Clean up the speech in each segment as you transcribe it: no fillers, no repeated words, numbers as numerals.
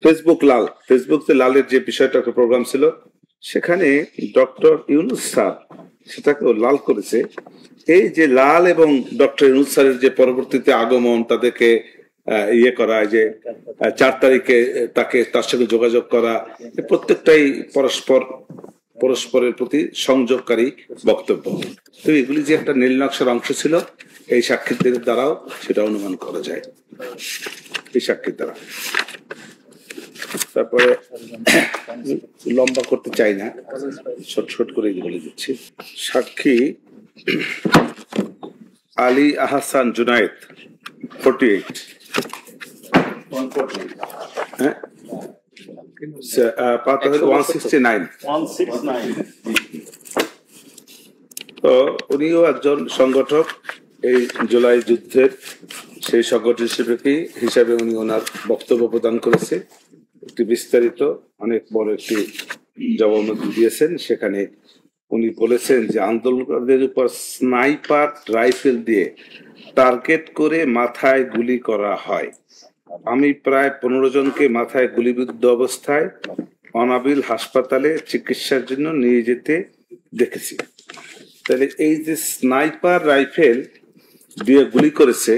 ফেসবুকে লালের যে বিষয়টা একটা প্রোগ্রাম ছিল, সেখানে ডক্টর ইউনূস স্যার সেটাকেও লাল করেছে। এই যে লাল এবং ডক্টর ইউনূস স্যারের যে পরবর্তীতে আগমন, তাদেরকে ইয়ে করা, যে 4 তারিখে তার সঙ্গে যোগাযোগ করা, প্রত্যেকটাই পরস্পরের প্রতি সংযোগকারী বক্তব্য। তো এগুলি যে একটা নীল নকশার অংশ ছিল, এই সাক্ষীদের দ্বারাও সেটা অনুমান করা যায়, এই সাক্ষীর দ্বারা। তারপরে লম্বা করতে চাই না, ছোট করে বলে দিচ্ছি। সাক্ষী আলী আহসান জুনায়েদ, 48। হ্যাঁ, পাতা হলো 169। তো উনিও একজন সংগঠক, এই জুলাই যুদ্ধের সেই সংগঠন হিসাবে উনি ওনার বক্তব্য প্রদান করেছে। একটি বিস্তারিত অনেক বড় একটি জবানবন্দি দিয়েছেন। সেখানে উনি বলেছেন যে আন্দোলনকারীদের উপর স্নাইপার রাইফেল দিয়ে টার্গেট করে মাথায় গুলি করা হয়। আমি প্রায় 15 জনকে মাথায় গুলিবিদ্ধ অবস্থায় অনাবিল হাসপাতালে চিকিৎসার জন্য নিয়ে যেতে দেখেছি। তাহলে এই যে স্নাইপার রাইফেল দিয়ে গুলি করেছে,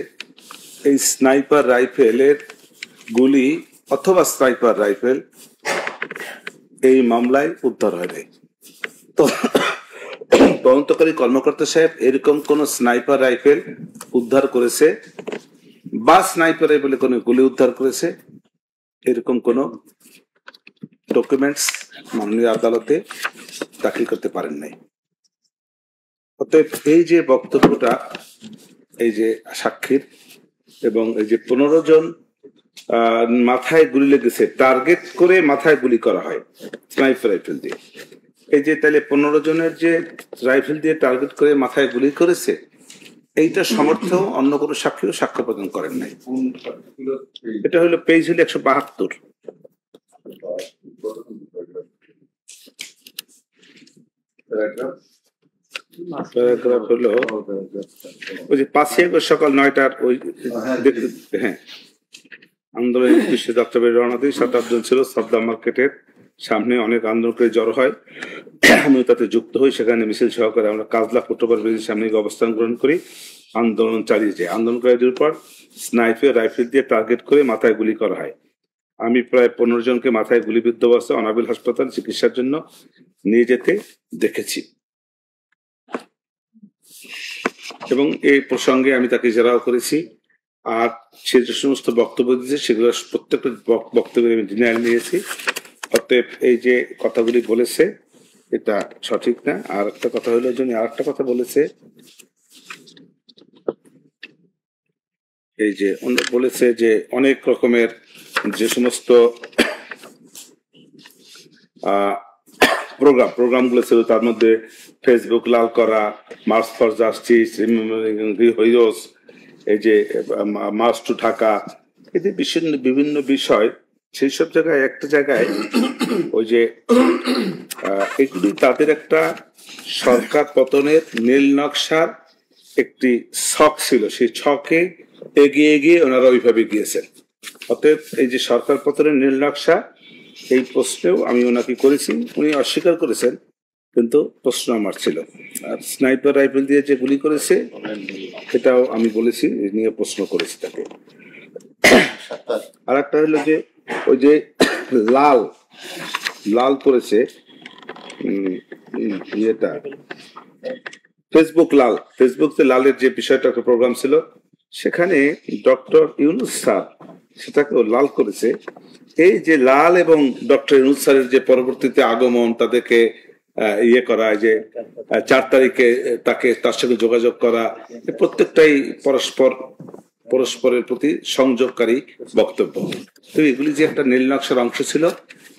এই স্নাইপার রাইফেলের গুলি অথবা স্নাইপার রাইফেল এই মামলায় উদ্ধার হয়নি। তো তদন্তকারী কর্মকর্তা সাহেব এরকম কোন স্নাইপার রাইফেল উদ্ধার করেছে বা স্নাইপার রাইফেলে কোন গুলি উদ্ধার করেছে, এরকম কোন ডকুমেন্টস মাননীয় আদালতে দাখিল করতে পারেন নাই। অতএব এই যে বক্তব্যটা, এই যে সাক্ষীর, এবং এই যে 15 জন মাথায় গুলি লেগেছে, টার্গেট করে মাথায় গুলি করা হয় স্নাইপার রাইফেল দিয়ে, এই যে তাহলে 15 জনের যে রাইফেল দিয়ে টার্গেট করে মাথায় গুলি করেছে, এইটা সমর্থ অন্য কোনো সাক্ষীও সাক্ষ্য প্রদান করেন নাই। এটা হলো পেজ হলো 172। প্যারাগ্রাফ হলো ওই যে 5 আগস্ট সকাল 9টার ওই, হ্যাঁ, আন্দোলন বিশ্ব যাত্রাবাড়ি রওনা দিয়ে 7-8 জন ছিল সাবদা মার্কেটের সামনে। অনেক আন্দোলনকারী জড়ো হয়, আমিও তাতে যুক্ত হই। সেখানে মিছিল সহকারে আমরা কাজলা ফুটওভার ব্রিজের সামনে অবস্থান গ্রহণ করি, আন্দোলন চালিয়ে যায়। আন্দোলনকারীদের উপর স্নাইপার রাইফেল দিয়ে টার্গেট করে মাথায় গুলি করা হয়। আমি প্রায় 15 জনকে মাথায় গুলিবিদ্ধ অবস্থায় অনাবিল হাসপাতাল চিকিৎসার জন্য নিয়ে যেতে দেখেছি, এবং এই প্রসঙ্গে আমি তাকে জেরাও করেছি। আর সে যে সমস্ত বক্তব্য দিয়েছে সেগুলো প্রত্যেকটা বক্তব্যে আমি ডিনায়াল নিয়েছি। অতএব এই যে কথাগুলি বলেছে এটা সঠিক না। আর একটা কথা হলো, জন্য আর একটা কথা বলেছে, এই যে বলেছে যে অনেক রকমের যে সমস্ত প্রোগ্রামগুলো ছিল, তার মধ্যে ফেসবুক লাল করা, মার্চ ফর জাস্টিস, হিরোস, এই যে মার্চ টু ঢাকা, এতে বিভিন্ন বিষয়, সেই সব জায়গায় একটা জায়গায় ওই যে এগুলি তাদের একটা সরকার পতনের নীল নকশার একটি ছক ছিল, সেই ছকে এগিয়ে এগিয়ে ওনারা ওইভাবে গিয়েছেন। অতএব এই যে সরকার পতনের নীল নকশা, এই প্রশ্নেও আমি ওনাকে করেছি, উনি অস্বীকার করেছেন, কিন্তু প্রশ্ন আমার ছিল। আর স্নাইপার রাইফেল দিয়ে যে গুলি করেছে এটাও আমি বলেছি, নিয়ে প্রশ্ন করেছি তাকে। আর একটা হলো যে ওই যে লাল করেছে ইয়েটা ফেসবুকে লালের যে বিষয়টা একটা প্রোগ্রাম ছিল, সেখানে ডক্টর ইউনূস স্যার সেটাকেও লাল করেছে। এই যে লাল এবং ডক্টর ইউনূস স্যারের যে পরবর্তীতে আগমন, তাদেরকে ইয়ে করা, যে 4 তারিখে তার সঙ্গে যোগাযোগ করা, প্রত্যেকটাই পরস্পরের প্রতি সংযোগকারী বক্তব্য। তো এগুলি যে একটা নীল নকশার অংশ ছিল,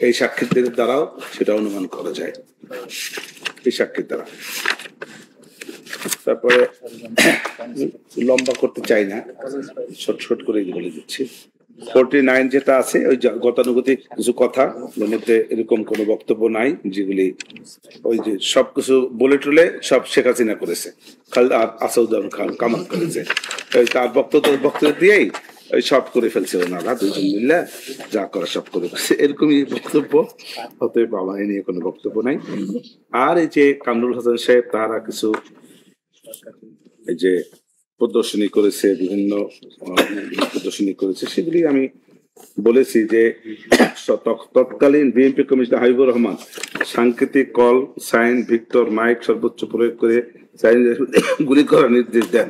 এই সাক্ষীদের দ্বারাও সেটা অনুমান করা যায়, এই সাক্ষীর দ্বারা। তারপরে লম্বা করতে চাই না, ছোট করে বলে দিচ্ছি। 49 যেটা আছে, ওই গতানুগতিক কিছু কথা, মধ্যে এরকম কোনো বক্তব্য নাই যেগুলি ওই যে সবকিছু বলে টলে সব শেখ হাসিনা করেছে, খালেদা আসাদুজ্জামান খান কামাল করেছে, তার বক্তব্য দিয়েই ওই সব করে ফেলছে ওনারা দুজন মিলে, যা করে সব করে ফেলছে, এরকমই বক্তব্য। অতএব আমার এ নিয়ে কোনো বক্তব্য নাই। আর এই যে কামরুল হাসান সাহেব তারা কিছু এই যে প্রদর্শনী করেছে, বিভিন্ন প্রদর্শনী করেছে, সেগুলি আমি বলেছি যে তৎকালীন বিএনপি কমিশনার হাবিবুর রহমান সাংকেতিক কল সাইন ভিক্টর মাইক সর্বোচ্চ প্রয়োগ করে গুলি করার নির্দেশ দেন।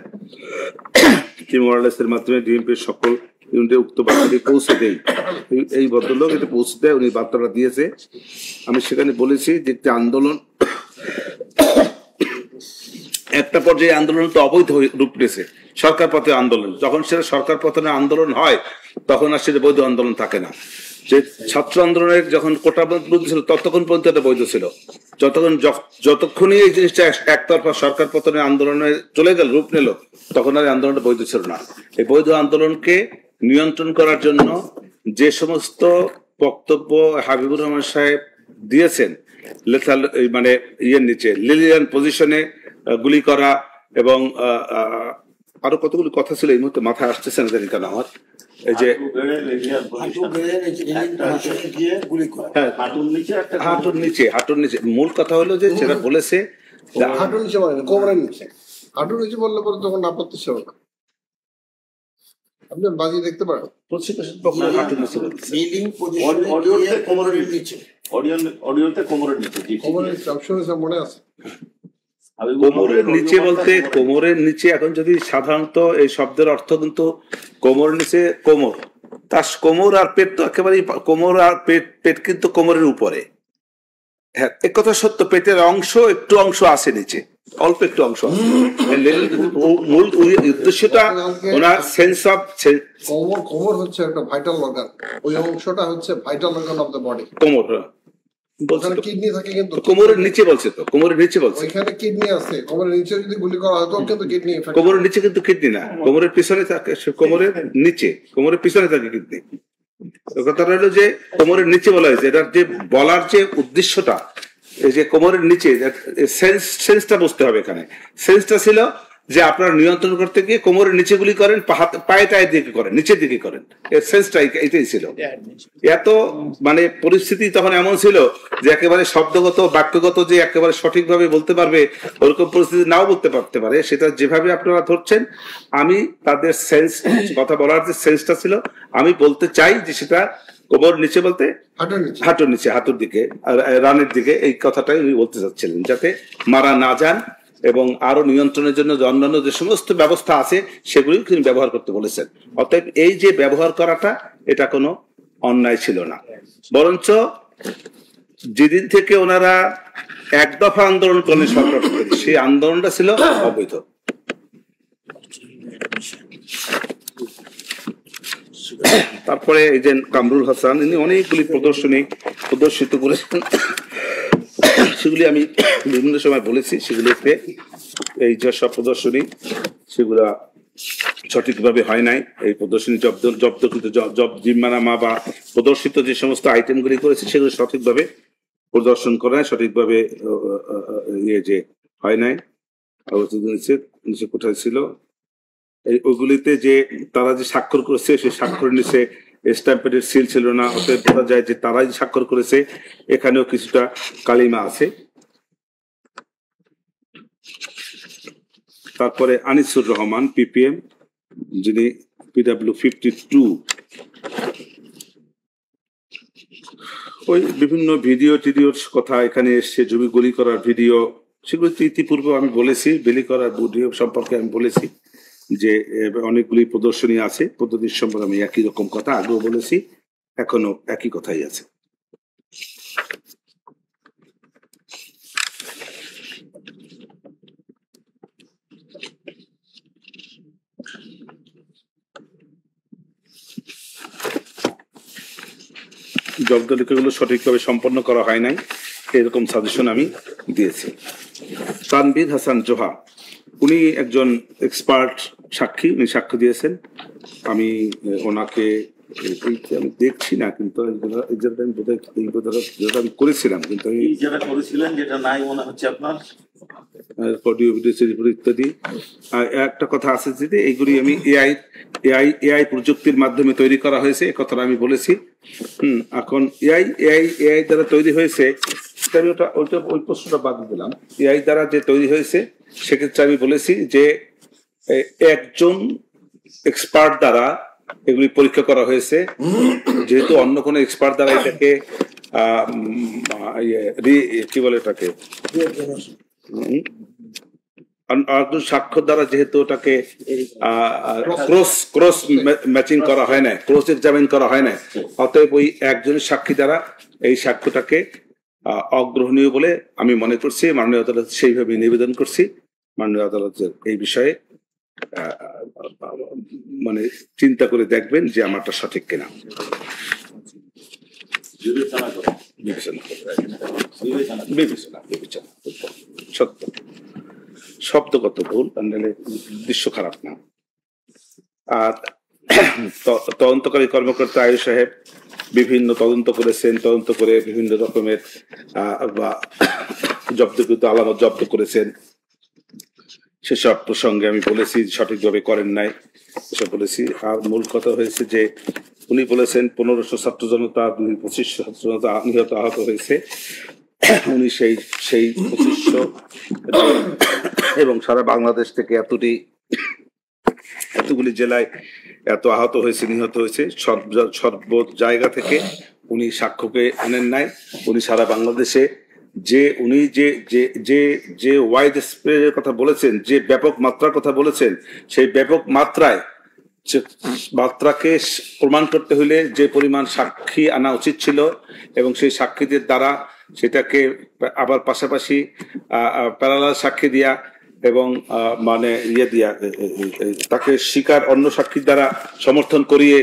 টিম ওয়ারলেসের মাধ্যমে ডিএমপির সকল ইউনিটে উক্ত বার্তাটি পৌঁছে দেয়। এই ভদ্রলোক এটা পৌঁছে দেয়, উনি বার্তাটা দিয়েছে। আমি সেখানে বলেছি যে একটি আন্দোলন, একটা পর্যায়ে আন্দোলন তো অবৈধ রূপ নিয়েছে, সরকার পথে আন্দোলন। যখন সেটা সরকার পতনের আন্দোলন হয় তখন আর সেটা বৈধ আন্দোলন থাকে না। যে ছাত্র আন্দোলনের যখন কোটাবদ্ধ ছিল ততক্ষণ পর্যন্ত এটা বৈধ ছিল। যতক্ষণই এই জিনিসটা একতরফা সরকার পতনের আন্দোলনে চলে গেল, রূপ নিল, তখন আর আন্দোলনটা বৈধ ছিল না। এই বৈধ আন্দোলনকে নিয়ন্ত্রণ করার জন্য যে সমস্ত বক্তব্য হাবিবুর রহমান সাহেব দিয়েছেন, লেথাল মানে ইয়ের নিচে লিলিয়ান পজিশনে গুলি করা এবং আরো কতগুলি কথা ছিল, এই মুহূর্তে মাথায় আসতেছে না জানি কেন আমার। এই যে হাঁটুর নিচে মূল কথা হলো যে যেটা বলেছে হাঁটুর নিচে মানে কোমরের নিচে, হাঁটুর নিচে বললে পরে তখন আপত্তি ছিল না। আপনি বাজি দেখতে পারেন হাঁটুর নিচে বলছে, মনে আছে কোমরের নিচে বলতে। কোমরের নিচে এখন যদি সাধারণত এই শব্দের অর্থ কিন্তু কোমরের নিচে কোমর, তার কোমর আর পেট তো একেবারেই, কোমর আর পেট কিন্তু কোমরের উপরে। হ্যাঁ, এক কথা সত্য, পেটের একটু অংশ আছে নিচে, অল্প একটু অংশ আছে। মূল উদ্দেশ্যটা ওনার সেন্স অফ কোমর হচ্ছে একটা ভাইটাল অর্গান, ওই অংশটা হচ্ছে vital organ of the body. কোমর কিডনি থাকে কিন্তু কোমরের নিচে বলছে, তো কোমরের নিচে বলছে, ওইখানে কিডনি আছে। কোমরের নিচে যদি গুলি করা হয় তখন কিন্তু কিডনি, কোমরের নিচে কিন্তু কিডনি না, কোমরের পিছনে থাকে, কোমরের নিচে, কোমরের পিছনে থাকে কিডনি। কথাটা হলো যে কোমরের নিচে বলা হয়েছে, এটার যে বলার যে উদ্দেশ্যটা, এই যে কোমরের নিচে সেন্সটা বুঝতে হবে। এখানে সেন্সটা ছিল যে আপনারা নিয়ন্ত্রণ করতে গিয়ে কোমরের নিচে গুলি করেন, পায়ে টায়ের দিকে করেন, নিচের দিকে করেন, এর সেন্সটা এটাই ছিল। এত মানে পরিস্থিতি তখন এমন ছিল যে একেবারে শব্দগত বাক্যগত যে একেবারে সঠিকভাবে বলতে পারবে ওরকম পরিস্থিতি নাও বলতে পারতে পারে। সেটা যেভাবে আপনারা ধরছেন, আমি তাদের সেন্স, কথা বলার যে সেন্সটা ছিল, আমি বলতে চাই যে সেটা কোমর নিচে বলতে হাঁটুর নিচে, হাঁটুর দিকে, রানের দিকে, এই কথাটাই উনি বলতে চাচ্ছিলেন, যাতে মারা না যান এবং আরো নিয়ন্ত্রণের জন্য অন্যান্য যে সমস্ত ব্যবস্থা আছে সেগুলি তিনি ব্যবহার করতে বলেছেন। অতএব এই যে ব্যবহার করাটা, এটা কোনো অন্যায় ছিল না, বরঞ্চ যেদিন থেকে ওনারা এক দফা আন্দোলন করেন সরকার, সেই আন্দোলনটা ছিল অবৈধ। তারপরে এই যে কামরুল হাসান, ইনি অনেকগুলি প্রদর্শিত করেছেন, সেগুলি আমি বিভিন্ন সময় বলেছি। সেগুলিতে এই যে সব প্রদর্শনী, সেগুলা সঠিকভাবে হয় নাই। এই প্রদর্শনী জব্দকৃত জিম্মানামা বা প্রদর্শিত যে সমস্ত আইটেমগুলি করেছে সেগুলো সঠিকভাবে প্রদর্শন করা, সঠিকভাবে ইয়ে যে হয় নাই। নিচে কোথায় ছিল এই ওইগুলিতে যে তারা যে স্বাক্ষর করেছে, সেই স্বাক্ষরের নিচে স্ট্যাম্পেডের সিল ছিল না, অতএব বোঝা যায় যে তারাই স্বাক্ষর করেছে। এখানেও কিছুটা কালিমা আছে। তারপরে আনিসুর রহমান পিপিএম, যিনি PW52, ওই বিভিন্ন ভিডিওর কথা এখানে এসছে, জমি গুলি করার ভিডিও, সেগুলো তো ইতিপূর্বে আমি বলেছি। গুলি করার ভিডিও সম্পর্কে আমি বলেছি যে অনেকগুলি প্রদর্শনী আছে, পদ্ধতির সম্পর্কে আমি একই রকম কথা আগেও বলেছি, এখনো একই কথাই আছে। জব্দলিকাগুলো সঠিকভাবে সম্পন্ন করা হয় নাই, এরকম সাজেশন আমি দিয়েছি। তানভীর হাসান জোহা, উনি একজন এক্সপার্ট সাক্ষী, উনি সাক্ষ্য দিয়েছেন। আমি ওনাকে এইটা আমি দেখছি না, কিন্তু এই জায়গাটা আমি বোধহয় যেটা আমি করেছিলাম, কিন্তু আমি যেটা করেছিলেন যেটা নাই মনে হচ্ছে আপনার অডিও ভিডিও ইত্যাদি। একটা কথা আছে যে এইগুলি আমি এআই প্রযুক্তির মাধ্যমে তৈরি করা হয়েছে, এ কথাটা আমি বলেছি। এখন এআই দ্বারা তৈরি হয়েছে, আমি ওই প্রশ্নটা বাদ দিলাম। এআই দ্বারা যে তৈরি হয়েছে সেক্ষেত্রে আমি বলেছি যে একজন এক্সপার্ট দ্বারা এগুলি পরীক্ষা করা হয়েছে, যেহেতু অন্য কোনো এক্সপার্ট দ্বারা এটাকে কি বলে এটাকে সাক্ষ্য দ্বারা যেহেতু ওটাকে ক্রস ম্যাচিং করা হয় না, ক্রস এক্সামিন করা হয় না, অতএব ওই একজনের সাক্ষী দ্বারা এই সাক্ষ্যটাকে অগ্রহণীয় বলে আমি মনে করছি। মাননীয় আদালত সেইভাবে নিবেদন করছি। মাননীয় আদালতের এই বিষয়ে মানে চিন্তা করে দেখবেন যে আমারটা সঠিক কিনা, বিবেচনা সত্য শব্দগত ভুল, দৃশ্য খারাপ না। আর তদন্তকারী কর্মকর্তা আয়ুষ সাহেব বিভিন্ন তদন্ত করেছেন, তদন্ত করে বিভিন্ন রকমের বা জব্দকৃত আলামত জব্দ করেছেন। সেসব প্রসঙ্গে আমি বলেছি সঠিকভাবে করেন নাই, এসব বলেছি। আর মূল কথা হয়েছে যে উনি বলেছেন 1500 ছাত্র জনতা 2500 ছাত্র জনতা নিহত আহত হয়েছে। উনি সেই 2500 এবং সারা বাংলাদেশ থেকে এতগুলি জেলায় এত আহত হয়েছে, নিহত হয়েছে, সর্ব জায়গা থেকে উনি সাক্ষ্যকে আনেন নাই। উনি সারা বাংলাদেশে উনি যে ওয়াইড স্প্রেডের কথা বলেছেন, যে ব্যাপক মাত্রার কথা বলেছেন, সেই ব্যাপক মাত্রাকে প্রমাণ করতে হলে যে পরিমাণ সাক্ষী আনা উচিত ছিল এবং সেই সাক্ষীদের দ্বারা সেটাকে আবার পাশাপাশি প্যারালাল সাক্ষী দিয়া এবং মানে দিয়া তাকে স্বীকার অন্য সাক্ষীর দ্বারা সমর্থন করিয়ে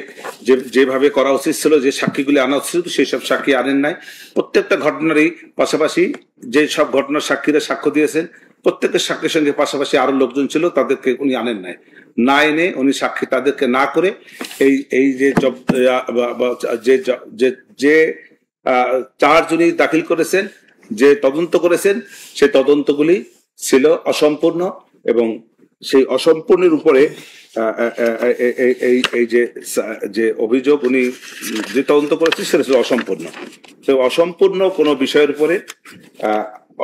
যেভাবে করা উচিত ছিল, যে সাক্ষীগুলি আনা উচিত সেই সব সাক্ষী আনেন নাই। প্রত্যেকটা ঘটনারই পাশাপাশি যে সব ঘটনার সাক্ষীরা সাক্ষ্য দিয়েছেন, প্রত্যেকের সাক্ষীর সঙ্গে পাশাপাশি আরো লোকজন ছিল, তাদেরকে উনি আনেন নাই। না এনে উনি সাক্ষী তাদেরকে না করে এই যে চার্জ উনি দাখিল করেছেন, যে তদন্ত করেছেন, সেই তদন্তগুলি ছিল অসম্পূর্ণ এবং সেই অসম্পূর্ণের উপরে এই যে অভিযোগ উনি যে তদন্ত করেছেন সেটা ছিল অসম্পূর্ণ। সেই অসম্পূর্ণ কোনো বিষয়ের উপরে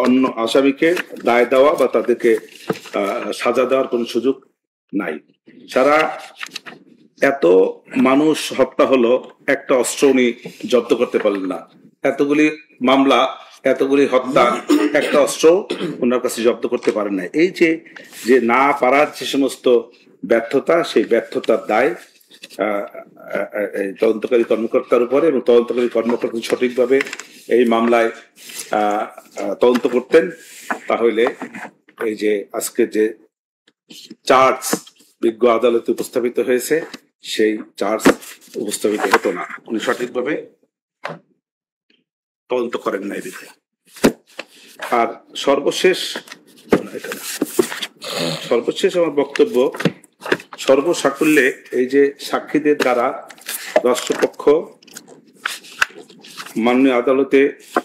অন্য আসামিকে দায় দেওয়া বা তাদেরকে সাজা দেওয়ার কোনো সুযোগ নাই। সারা এত মানুষ হত্যা হলো, একটা অস্ত্র উনি জব্দ করতে পারলেন না। এতগুলি মামলা, এতগুলি হত্যা, একটা অস্ত্র ওনার কাছে জব্দ করতে পারেন না। এই যে না পারার যে সমস্ত ব্যর্থতা, সেই ব্যর্থতার দায় তদন্তকারী কর্মকর্তার উপরে, এবং তদন্তকারী কর্মকর্তা সঠিকভাবে এই মামলায় তদন্ত করতেন, তাহলে এই যে আজকে যে চার্জ বিজ্ঞ আদালতে উপস্থাপিত হয়েছে সেই চার্জ উপস্থাপিত হতো না। উনি সঠিকভাবে তদন্ত করেন নাই দিকে। আর সর্বশেষ আমার বক্তব্য, সর্বসাকুল্যে এই যে সাক্ষীদের দ্বারা রাষ্ট্রপক্ষ মাননীয় আদালতে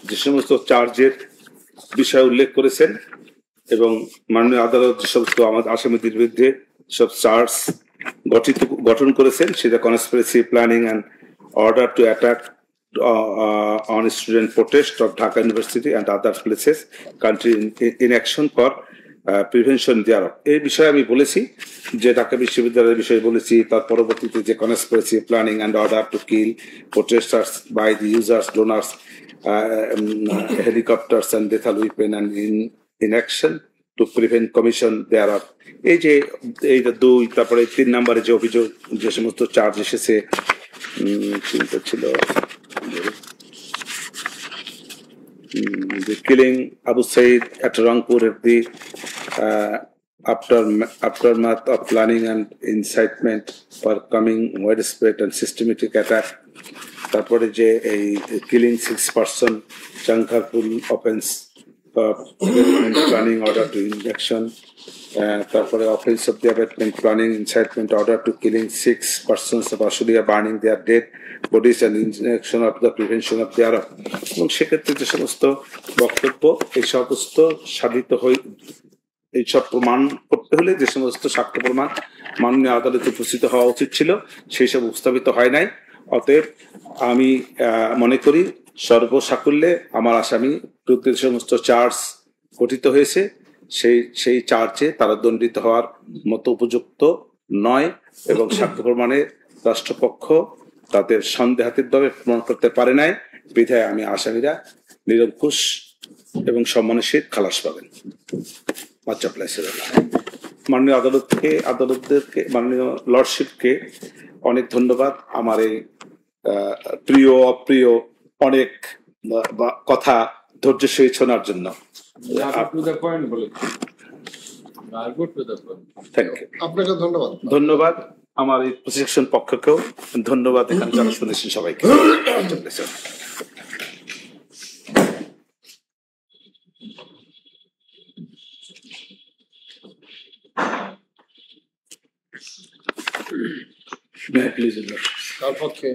যে সমস্ত চার্জের বিষয় উল্লেখ করেছেন এবং মাননীয় আদালত যে সমস্ত আমাদের আসামিদের বিরুদ্ধে সব চার্জ গঠন করেছেন, সেটা conspiracy, planning and order to attack on student protest of Dhaka University and other places, country in action for prevention thereof. এই বিষয়ে আমি বলেছি যে ঢাকা বিশ্ববিদ্যালয়ের বিষয়ে বলেছি। তার পরবর্তীতে যে conspiracy, planning and order to kill protesters by the users, donors, helicopters and lethal weapon and in action to prevent commission thereof. এই যে এইটা 2, তারপরে 3 নম্বরে যে অভিযোগ, যে সমস্ত চার্জ এসেছে, চিন্তা ছিল the killing Abu Said at Rangpur at the aftermath of planning and incitement for coming widespread and systematic attack. তারপরে যে এই killing 6 person Chankarpur offense for planning order to inaction, তারপরে offense of the abatement, planning, incitement, order to killing 6 persons of Ashulia, burning their dead bodies and inaction of the prevention of thereof. এবং সেক্ষেত্রে যে সমস্ত বক্তব্য এই সমস্ত সাধিত হয়ে এইসব প্রমাণ করতে হলে যে সমস্ত সাক্ষ্য প্রমাণ মাননীয় আদালতে উপস্থিত হওয়া উচিত ছিল সেই সব উপস্থাপিত হয় নাই। অতএব আমি মনে করি সর্বসাকুল্যে আমার আসামি বিরুদ্ধে সমস্ত চার্জ গঠিত হয়েছে সেই চার্জে তারা দণ্ডিত হওয়ার মতো উপযুক্ত নয় এবং সাক্ষ্য প্রমাণে রাষ্ট্রপক্ষ তাদের সন্দেহাতীতভাবে প্রমাণ করতে পারে নাই, বিধায় আমি আসামিরা নিরঙ্কুশ এবং সম্মানের সহিত খালাস পাবেন। মাননীয় আদালতদেরকে মাননীয় লর্ডশিপকে অনেক ধন্যবাদ আমার এই প্রিয় অপ্রিয় অনেক কথা ধৈর্য সহিত শোনার জন্য। আপনাকে ধন্যবাদ। ধন্যবাদ আমার এই প্রশিক্ষণ পক্ষকেও ধন্যবাদ এখানে যারা শুনেছেন সবাইকে। May I please, Lord? তার পক্ষে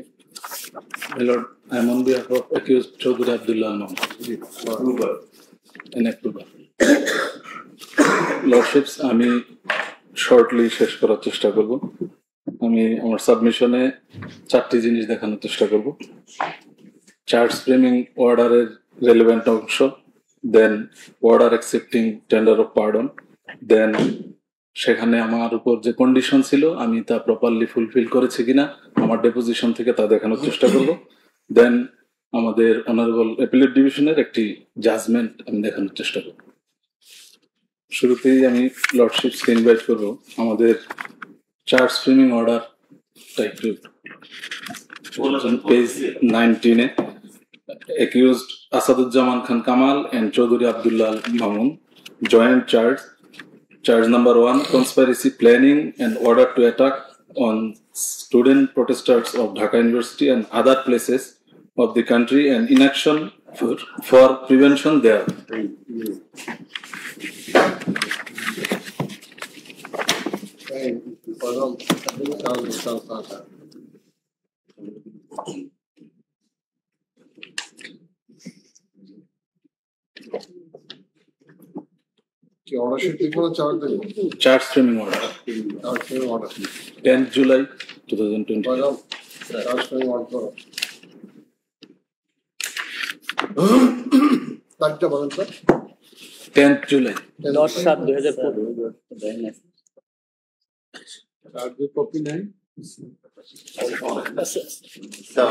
My Lord, I am on behalf of accused Chaudhary Abdullah Mahmood in approval. Lordships, আমি শর্টলি শেষ করার চেষ্টা করব। আমি আমার সাবমিশনে 4টি জিনিস দেখানোর চেষ্টা করব। চার্জ ফ্রেমিং অর্ডারের রেলেভেন্ট অংশ, then order accepting tender of pardon, then সেখানে আমার উপর যে কন্ডিশন ছিল আমি তা প্রপারলি ফুলফিল করেছি কিনা আমার ডেপোজিশন থেকে তা দেখানোর চেষ্টা করব। দেন আমাদের অনারেবল অ্যাপিলেট ডিভিশনের একটি জাজমেন্ট আমি দেখানোর চেষ্টা করব। শুরুতেই আমি লর্ডশিপসকে ইনভাইট করব আমাদের চার্জ ফ্রেমিং অর্ডারটা একটু page 19-এ accused Asaduzzaman Khan Kamal and Chaudhary Abdullah Mamun joint charge number 1, conspiracy planning and order to attack on student protesters of Dhaka University and other places of the country and inaction for prevention there. কি order sheet লিখবো charge দেবো? Charge framing order, charge frame order 10th July 2020. Charge frame order তারিখটা বলেন sir. 10th July. 10/7/2015 চার্জের copy নাই।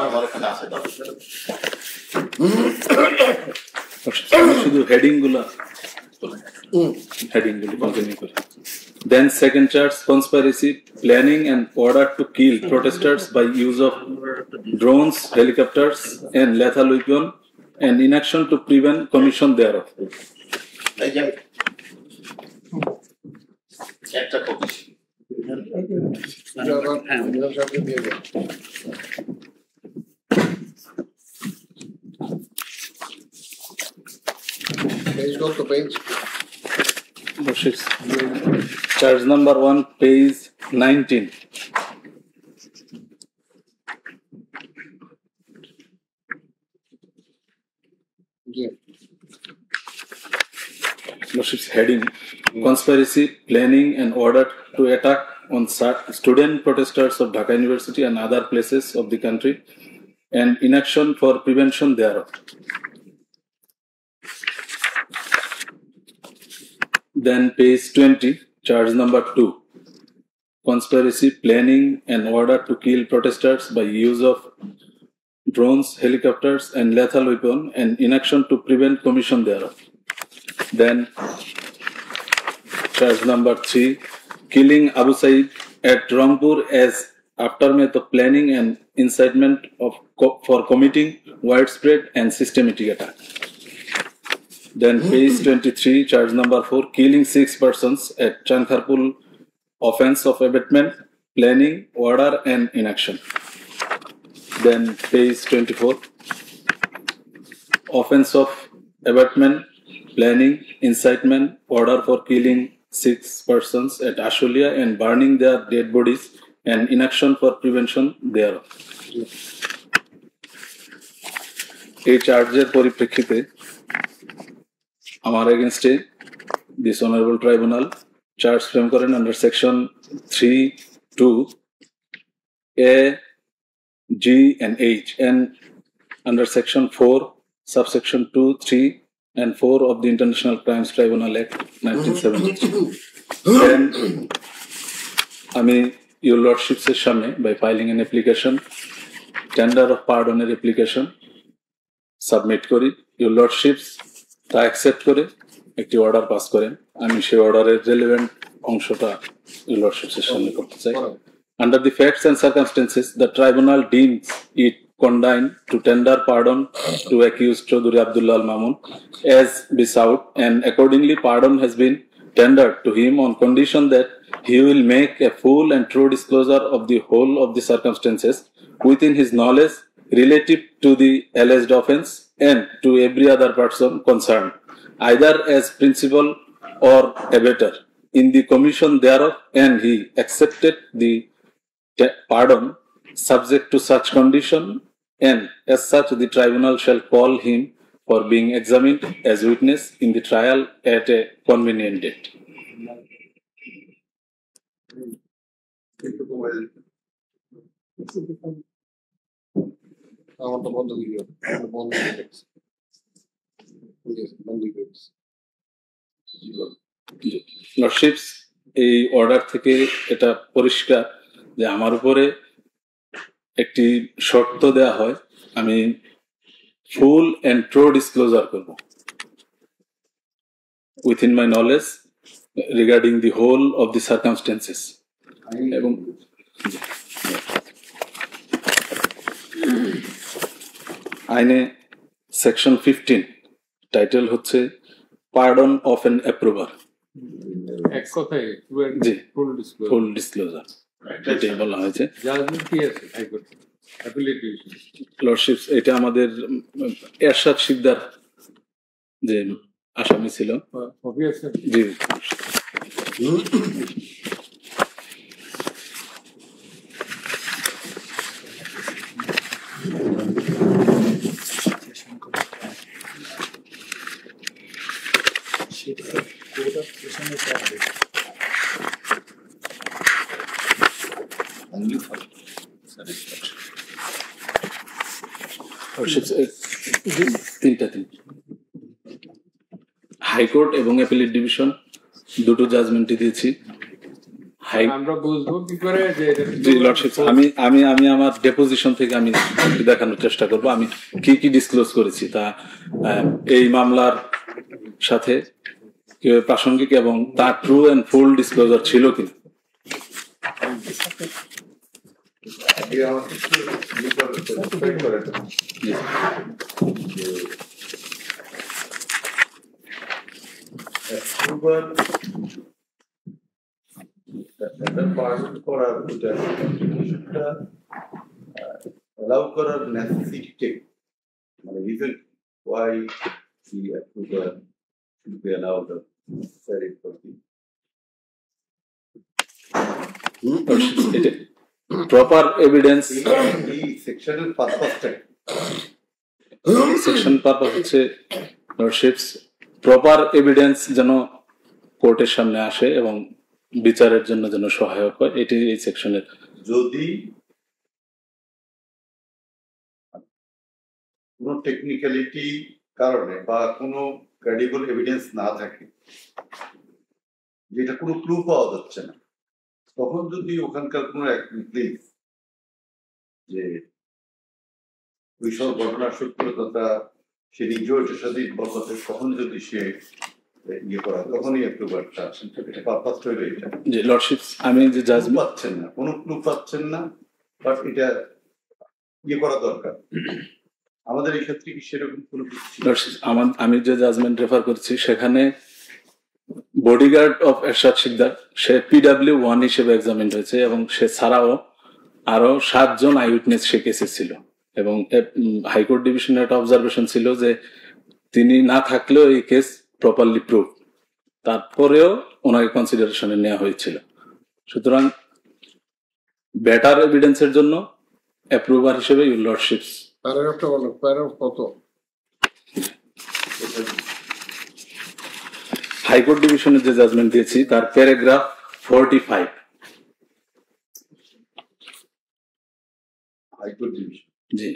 আমার এখানে আছে শুধু হেডিং গুলা কন্টিনিউ করি। Then second charge, conspiracy, planning and order to kill protesters by use of drones, helicopters and lethal weapon and inaction to prevent commission thereof. একটা কপি দিয়ে দেন। পেজ কত page? Charge number 1, page 19. G Lordship's heading, conspiracy, planning and order to attack on student protesters of Dhaka University and other places of the country and inaction for prevention thereof. Then page 20, charge number 2, conspiracy, planning and order to kill protesters by use of drones, helicopters and lethal weapon and inaction to prevent commission thereof. Then charge number 3, killing Abu Said at Rampur as aftermath of planning and incitement for committing widespread and systematic attack. Then page 23, charge number 4, killing 6 persons at Chankharpul, offense of abatement, planning, order and inaction. Then page 24, offense of abatement, planning, incitement, order for killing 6 persons at Ashulia and burning their dead bodies and inaction for prevention thereof. এই চার্জের পরিপ্রেক্ষিতে আমার এগেনস্টে this honourable tribunal charge frame করেন under section 3(2) A, G and H and under section 4 subsection 2, 3 and 4 of the International Crimes Tribunal Act 1973. Then আমি your lordships এর সামনে by filing an application tender of pardon এর application submit করি, your lordships তা accept করে একটি order pass করেন। আমি সেই অর্ডারের রেলেভেন্ট অংশটা your lordships এর সামনে করতে চাই। Under the facts and circumstances, the tribunal deems it condign to tender pardon to accused Chaudhry Abdullah Al Mamun as besought, and accordingly pardon has been tendered to him on condition that he will make a full and true disclosure of the whole of the circumstances within his knowledge relative to the alleged offence and to every other person concerned, either as principal or abettor in the commission thereof, and he accepted the pardon subject to such condition, and as such the tribunal shall call him for being examined as witness in the trial at a convenient date. আমারটা বন্ধ দিও, বন্ধ দিয়ে দেখছি। বন্ধ দিয়ে দেখছি। Lordships, এই অর্ডার থেকে এটা পরিষ্কার যে আমার উপরে একটি শর্ত দেয়া হয়, আমি ফুল এন্ড ট্রু ডিসক্লোজার করব within my knowledge regarding the whole of the circumstances. এবং আইনে সেকশন 15 টাইটেল হচ্ছে পার্ডন অফ এন অ্যাপ্রুভার। এক কথায় জি, ফুল ডিসক্লোজার। ফুল ডিসক্লোজার এটাই বলা হয়েছে। জাজমেন্ট কি আছে হাইকোর্ট অ্যাপিলেট ডিভিশন? লর্ডশিপস, এটা আমাদের এরশাদ শিকদার যে আসামি ছিল। কপি আছে? জি, তিনটা হাইকোর্ট এবং অ্যাপিলেট ডিভিশন দুটো জাজমেন্টই দিয়েছি। আমরা বুঝবো কি করে যে জি লর্ডশিপ, আমি আমার ডেপোজিশন থেকে আমি দেখানোর চেষ্টা করব আমি কি কি ডিসক্লোজ করেছি, তা এই মামলার সাথে প্রাসঙ্গিক এবং তা ট্রু এন্ড ফুল ডিসক্লোজার ছিল কিনা। পার্সন করার কিছুটা অ্যালাউ করার নেসেসিটি, মানে reason why the approval should be allowed সেরিট ফর দি প্রপার এভিডেন্স। এই সেকশনের পারপাসটা সেকশন পারপাস হচ্ছে লর্ডশিপস প্রপার এভিডেন্স যেন কোর্টের সামনে আসে এবং বিচারের জন্য যেন সহায়ক হয়, এটি এই সেকশনের। যদি কোনো টেকনিক্যালিটি কারণে বা কোনো ক্রেডিবল এভিডেন্স না থাকে, যেটা কোনো ক্লু পাওয়া যাচ্ছে না, তখন যদি ওখানকার কোনো প্লিজ যে ওইসব ঘটনার সত্যতা সে নিজেও এটার সাথে ইনভলভ আছে, তখন যদি সে ইয়ে করা, তখনই একটু পারপাস হইলো এটা। যে লর্ডশিপস, আমি যে জাজমেন্ট পাচ্ছেন না, কোনো ক্লু পাচ্ছেন না, বাট এটা ইয়ে করা দরকার। আমাদের এই ক্ষেত্রে কি সেরকম কোনো আমি যে জাজমেন্ট রেফার করছি সেখানে বডিগার্ড অফ এরশাদ শিকদার সে PW1 হিসেবে এক্সামিন হয়েছে এবং সে ছাড়াও আরো 7 জন আই উইটনেস সে কেসে ছিল, এবং হাইকোর্ট ডিভিশনের একটা অবজারভেশন ছিল যে তিনি না থাকলেও এই কেস প্রপারলি প্রুভ। তারপরেও ওনাকে কনসিডারেশনে নেওয়া হয়েছিল। সুতরাং বেটার এভিডেন্সের জন্য অ্যাপ্রুভার হিসেবে ইউর লর্ডশিপস। প্যারাগ্রাফটা বলো, প্যারাগ্রাফ কত? হাইকোর্ট ডিভিশনের যে জাজমেন্ট দিয়েছি তার প্যারাগ্রাফ 45। হাইকোর্ট ডিভিশন, জি,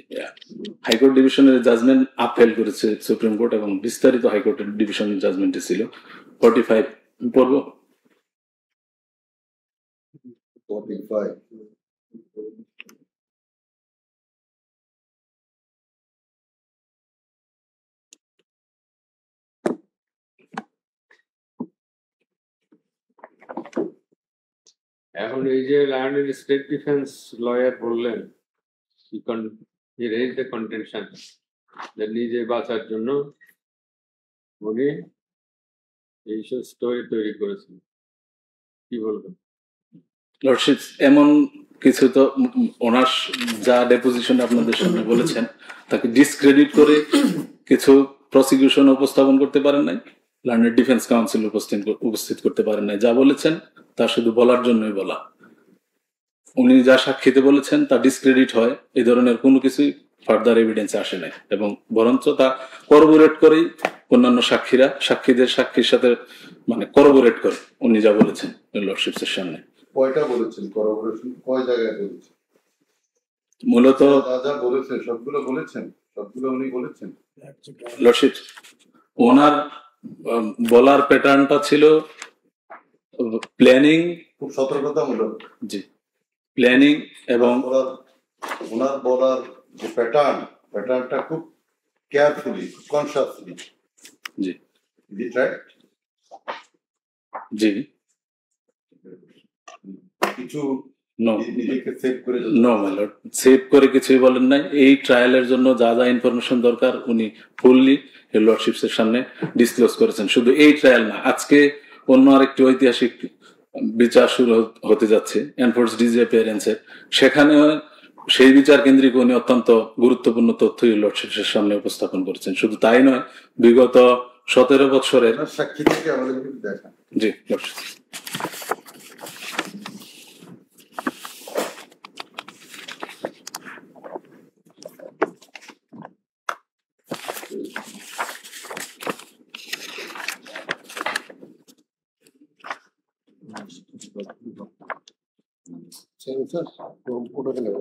হাইকোর্ট ডিভিশনের জাজমেন্ট আপিল করেছে সুপ্রিম কোর্ট এবং বিস্তারিত হাইকোর্টের ডিভিশনের জাজমেন্টে ছিল 45 পড়ব। 45 এখন এই যে লায়নের স্টেট ডিফেন্স লয়ার বললেন, he raised the contention যে নিজে বাঁচার জন্য উনি এইসব স্টোরি তৈরি করেছেন, কি বলবেন? লর্ডশিপ, এমন কিছু তো ওনার যা ডেপোজিশন আপনাদের সামনে বলেছেন তাকে ডিসক্রেডিট করে কিছু প্রসিকিউশন উপস্থাপন করতে পারেন নাই, লার্নার ডিফেন্স কাউন্সিল উপস্থিত করতে পারেন নাই। যা বলেছেন তা শুধু বলার জন্যই বলা। উনি যা সাক্ষীতে বলেছেন তা ডিসক্রেডিট হয়, এই ধরনের কোনো কিছুই ফার্দার এভিডেন্স আসে নাই, এবং বরঞ্চ তা করবোরেট করেই অন্যান্য সাক্ষীদের সাক্ষীর সাথে মানে করবোরেট করে উনি যা বলেছেন লর্ডশিপসের সামনে। কয়টা বলেছেন করপোরেশন, কয় জায়গায় বলেছেন? মূলত যা বলেছেন সবগুলো বলেছেন, সবগুলো উনি বলেছেন। লর্ডশিপ, ওনার বলার প্যাটার্নটা ছিল প্ল্যানিং, খুব সতর্কতামূলক। জি, প্ল্যানিং এবং ওনার বলার যে প্যাটার্নটা খুব কেয়ারফুলি, কনসাসলি। জি রাইট? জি, কিছু নো নিজেকে সেভ করে নো মাই লর্ড, সেভ করে কিছুই বলেন নাই। এই ট্রায়ালের জন্য যা যা ইনফরমেশন দরকার উনি ফুললি লর্ডশিপসের সামনে ডিসক্লোজ করেছেন। শুধু এই ট্রায়াল না, আজকে অন্য আরেকটি ঐতিহাসিক বিচার শুরু হতে যাচ্ছে এনফোর্স ডিসঅ্যাপিয়ারেন্সের, সেখানে সেই বিচার কেন্দ্রিক উনি অত্যন্ত গুরুত্বপূর্ণ তথ্য লর্ডশিপসের সামনে উপস্থাপন করেছেন। শুধু তাই নয়, বিগত 17 বছরের সাক্ষী থেকে আমাদের দেখা। জি লর্ডশিপ, সেন্সার ওটাকে নেব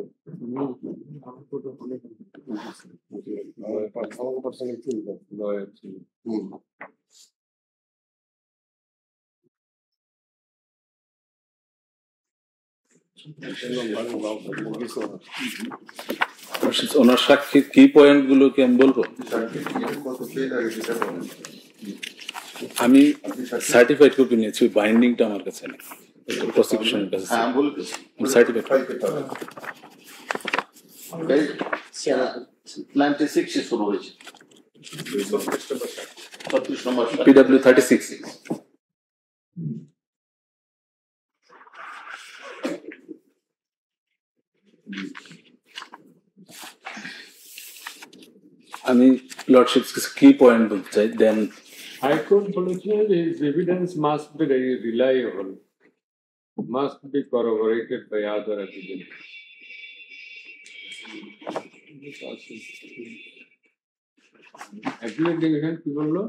লয়ার ছিল। ওনার সাক্ষীর কি পয়েন্ট গুলোকে আমি বলবো। কত পেজ আগে সেটা বলেন। আমি সার্টিফাইড কপি নিয়েছি, বাইন্ডিংটা আমার কাছে নেই, প্রসিকিউশনের কাছে হ্যাঁ বলতেছি। সার্টিফাইড। 96 শুরু হয়েছে। 36 নম্বর PW 36। আমি লর্ডশিপ কি পয়েন্ট বলতে চাই, দেন হাইকোর্ট বলেছে যে evidence must be reliable, must be corroborated by other evidence. Appellate division কি বললো?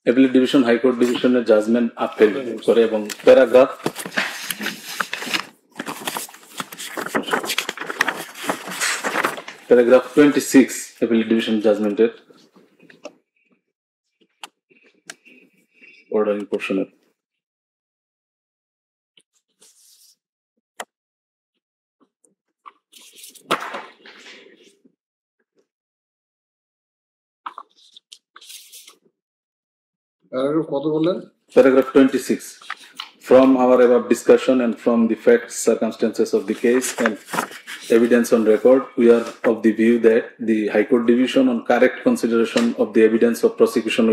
অ্যাপিলেট ডিভিশন হাইকোর্ট ডিভিশনের জাজমেন্ট আপিল করে এবং প্যারাগ্রাফ প্যারাগ্রাফ 26 অ্যাপিলেট ডিভিশন জাজমেন্টের অর্ডারিং পোর্শনের কত বললেন? Paragraph 26. From our above discussion and from the facts, circumstances of the case and evidence on record, we are of the view that the High Court Division, on correct consideration of the evidence of prosecution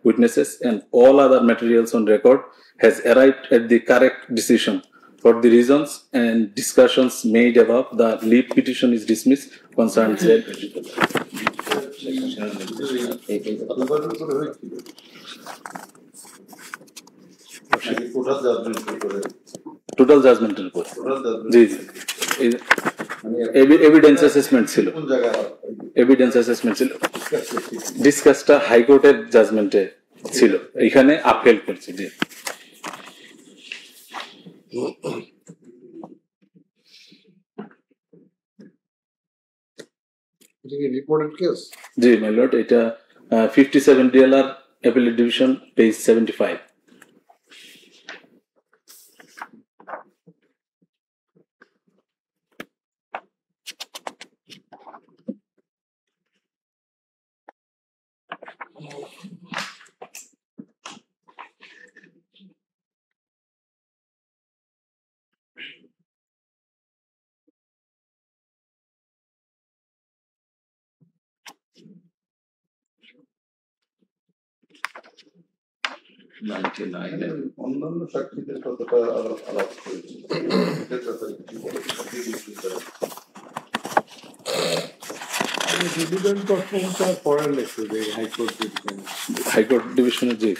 witnesses and all other materials on record, has arrived at the correct decision. For the reasons and discussions made above, the lead petition is dismissed. Concerned said. Total জাজমেন্টের উপরে total জাজমেন্টের উপর total জি জি evidence assessment ছিল কোন জায়গায় evidence assessment ছিল ডিসকাসটা হাইকোর্টের জাজমেন্টে ছিল এখানে আপিল করছে জি এটা কি reported case? G my lord এটা 57 ডিএলআর অ্যাপিলেট ডিভিশন পেজ 75 অন্যান্য সাক্ষীদের কতটা আলাপ করেছে এটার ব্যাপারে কি বলেন? ডিভিশন প্রশ্নটা পড়েন একটু যে হাইকোর্ট ডিভিশন হাইকোর্ট ডিভিশনের যে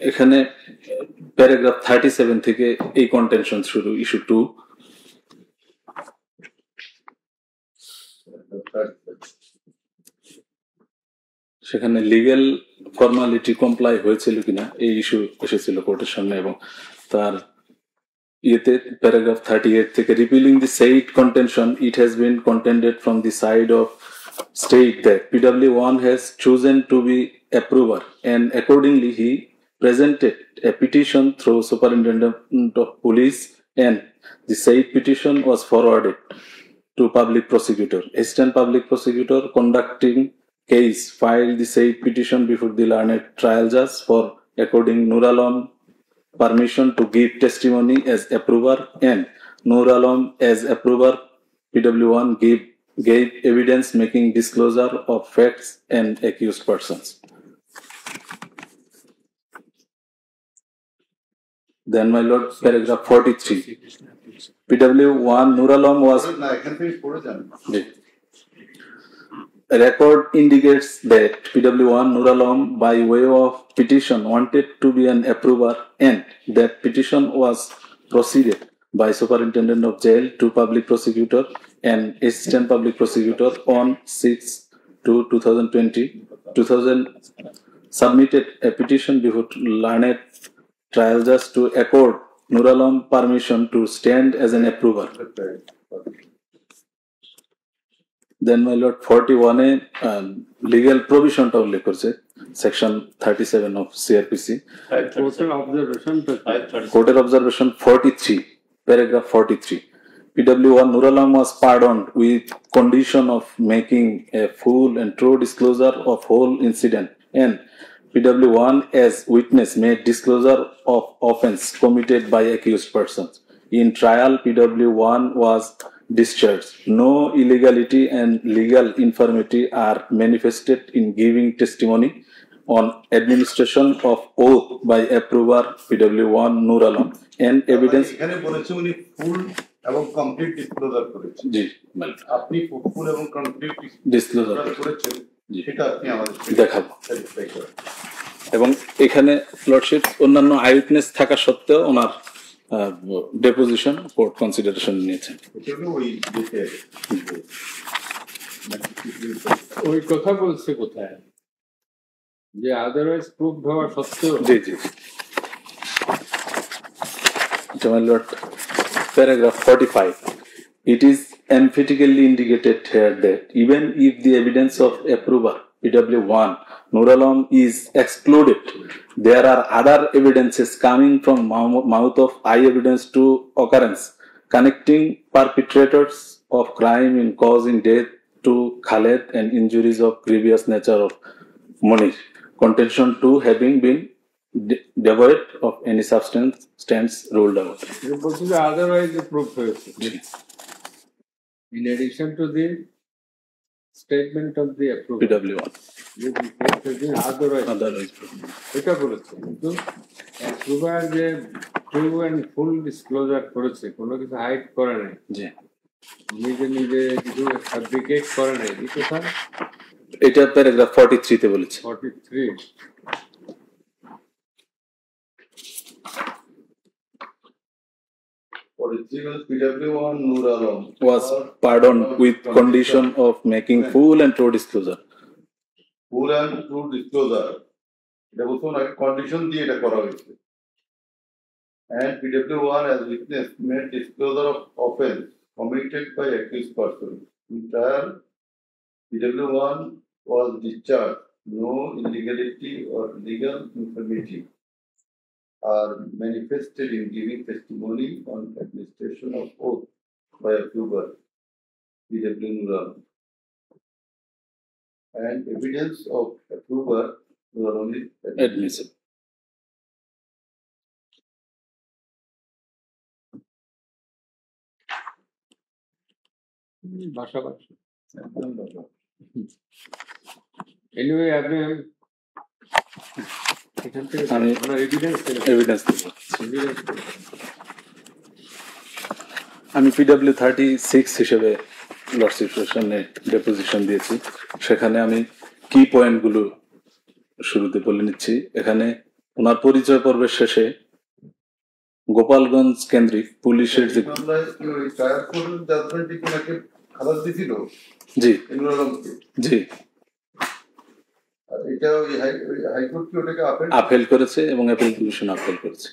এখানে প্যারাগ্রাফ 37 থেকে এই কন্টেনশন শুরু ইস্যু 2 সেখানে লিগ্যাল ফর্মালিটি কমপ্লাই হয়েছিল কিনা এই ইস্যু এসেছিল কোর্টের সামনে এবং তার ইয়েতে প্যারাগ্রাফ 38 থেকে repealing the said contention it has been contended from the side of state that PW1 has chosen to be approver and accordingly he presented a petition through Superintendent of Police and the said petition was forwarded to public prosecutor. Assistant public prosecutor conducting case filed the said petition before the learned trial judge for according Nur Alam permission to give testimony as approver and Nur Alam as approver PW1 gave evidence making disclosure of facts and accused persons. Then my lord paragraph 43 PW1 Nur Alam was না এখান থেকে পড়ে যান A record indicates that PW1 Nur Alam by way of petition wanted to be an approver and that petition was proceeded by Superintendent of Jail to Public Prosecutor and Assistant Public Prosecutor on 6/2/2020. 2000 submitted a petition before learned trial judge to accord Nur Alam permission to stand as an approver. Then my lord 41 A legal provision টা উল্লেখ করছে section 37 of CRPC কোর্টের observation courted observation 43 paragraph 43 PW1 Nur Alam was pardoned with condition of making a full and true disclosure of whole incident and PW1 as witness made disclosure of offense committed by accused persons. In trial, PW1 was discharged. No illegality and legal infirmity are manifested in giving testimony on administration of oath by approver PW1 Nur Alam and evidence. এখানে বলেছে উনি ফুল এবং complete disclosure করেছেন জি madam আপনি ফুল এবং complete disclosure করেছেন সেটা আপনি আমাদের দেখাবো স্যাটিসফাই করেন এবং এখানে লর্ডশিপ অন্যান্য আইউইটনেস থাকা সত্ত্বেও ওনার ডেপোজিশন কোর্ট কনসিডারেশন নিয়েছেন এটা হলো ওই যেতে ওই কথা বলছে কোথায় যে আদারওয়াইজ প্রুফ হওয়া সত্ত্বেও জি জি My Lord, paragraph 45. It is emphatically indicated here that even if the evidence of approval PW1 Nur Alam is excluded, there are other evidences coming from mouth of eye evidence to occurrence connecting perpetrators of crime in causing death to Khaled and injuries of grievous nature of Munir. Contention 2 having been devoid of any substance stands ruled out. বলছে যে otherwise proof হয়েছে in addition to the statement of the approval PW1. Otherwise Otherwise, এটা বলেছে কিন্তু approver যে true and full disclosure করেছে কোনো কিছু হাইড করে নাই জি নিজে নিজে কিছু ফ্যাব্রিকেট করে নাই এই কথা এটা প্যারাগ্রাফ 43 তে বলেছে 43 43 PW1 Nur Alam was pardoned with condition of making full and true disclosure. full and true disclosure. এটা বলতো না কন্ডিশন দিয়ে এটা করা হয়েছে। And PW1 as witness made disclosure of offense committed by accused person. In trial, PW1 was discharged. No illegality or legal infirmity are manifested in giving testimony on administration of oath by accuser PW Nur Alam. And evidence of accuser Nur Alam is Admissible. ভাষা anyway আপনি এখান থেকে আমি আপনার evidence evidence দেব। আমি PW36 হিসেবে lordship সেশনে deposition দিয়েছি। সেখানে আমি কি পয়েন্টগুলো শুরুতে বলে নিচ্ছি। এখানে ওনার পরিচয় পর্বের শেষে গোপালগঞ্জ কেন্দ্রিক পুলিশের যে মামলায় কি ওই ট্রায়াল কোর্টের জাজমেন্টে কি নাকি খালাস দিছিল জি নুর আলমকে? জি আর এটা ওই হাইকোর্ট কি ওটাকে আপেল আপিল করেছে এবং অ্যাপিল ডিভিশন আপিল করেছে।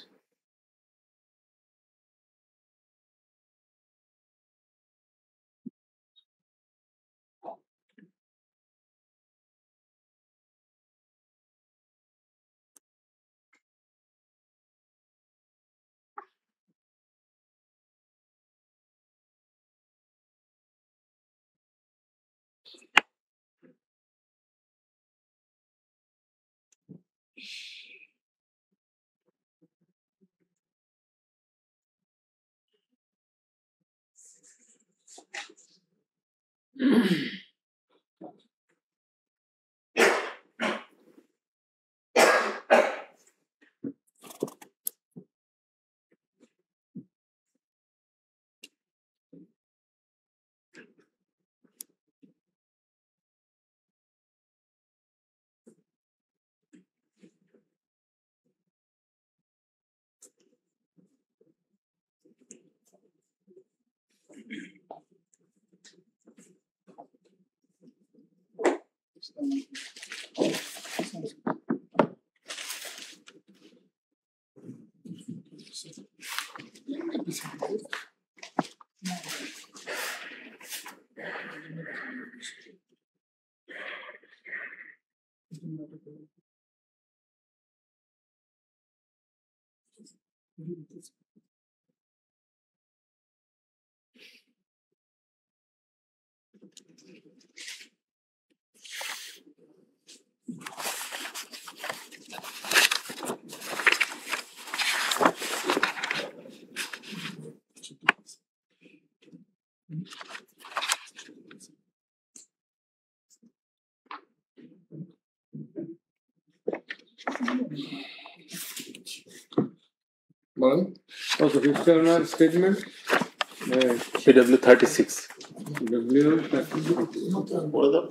বলেন। Also, external statement. PW36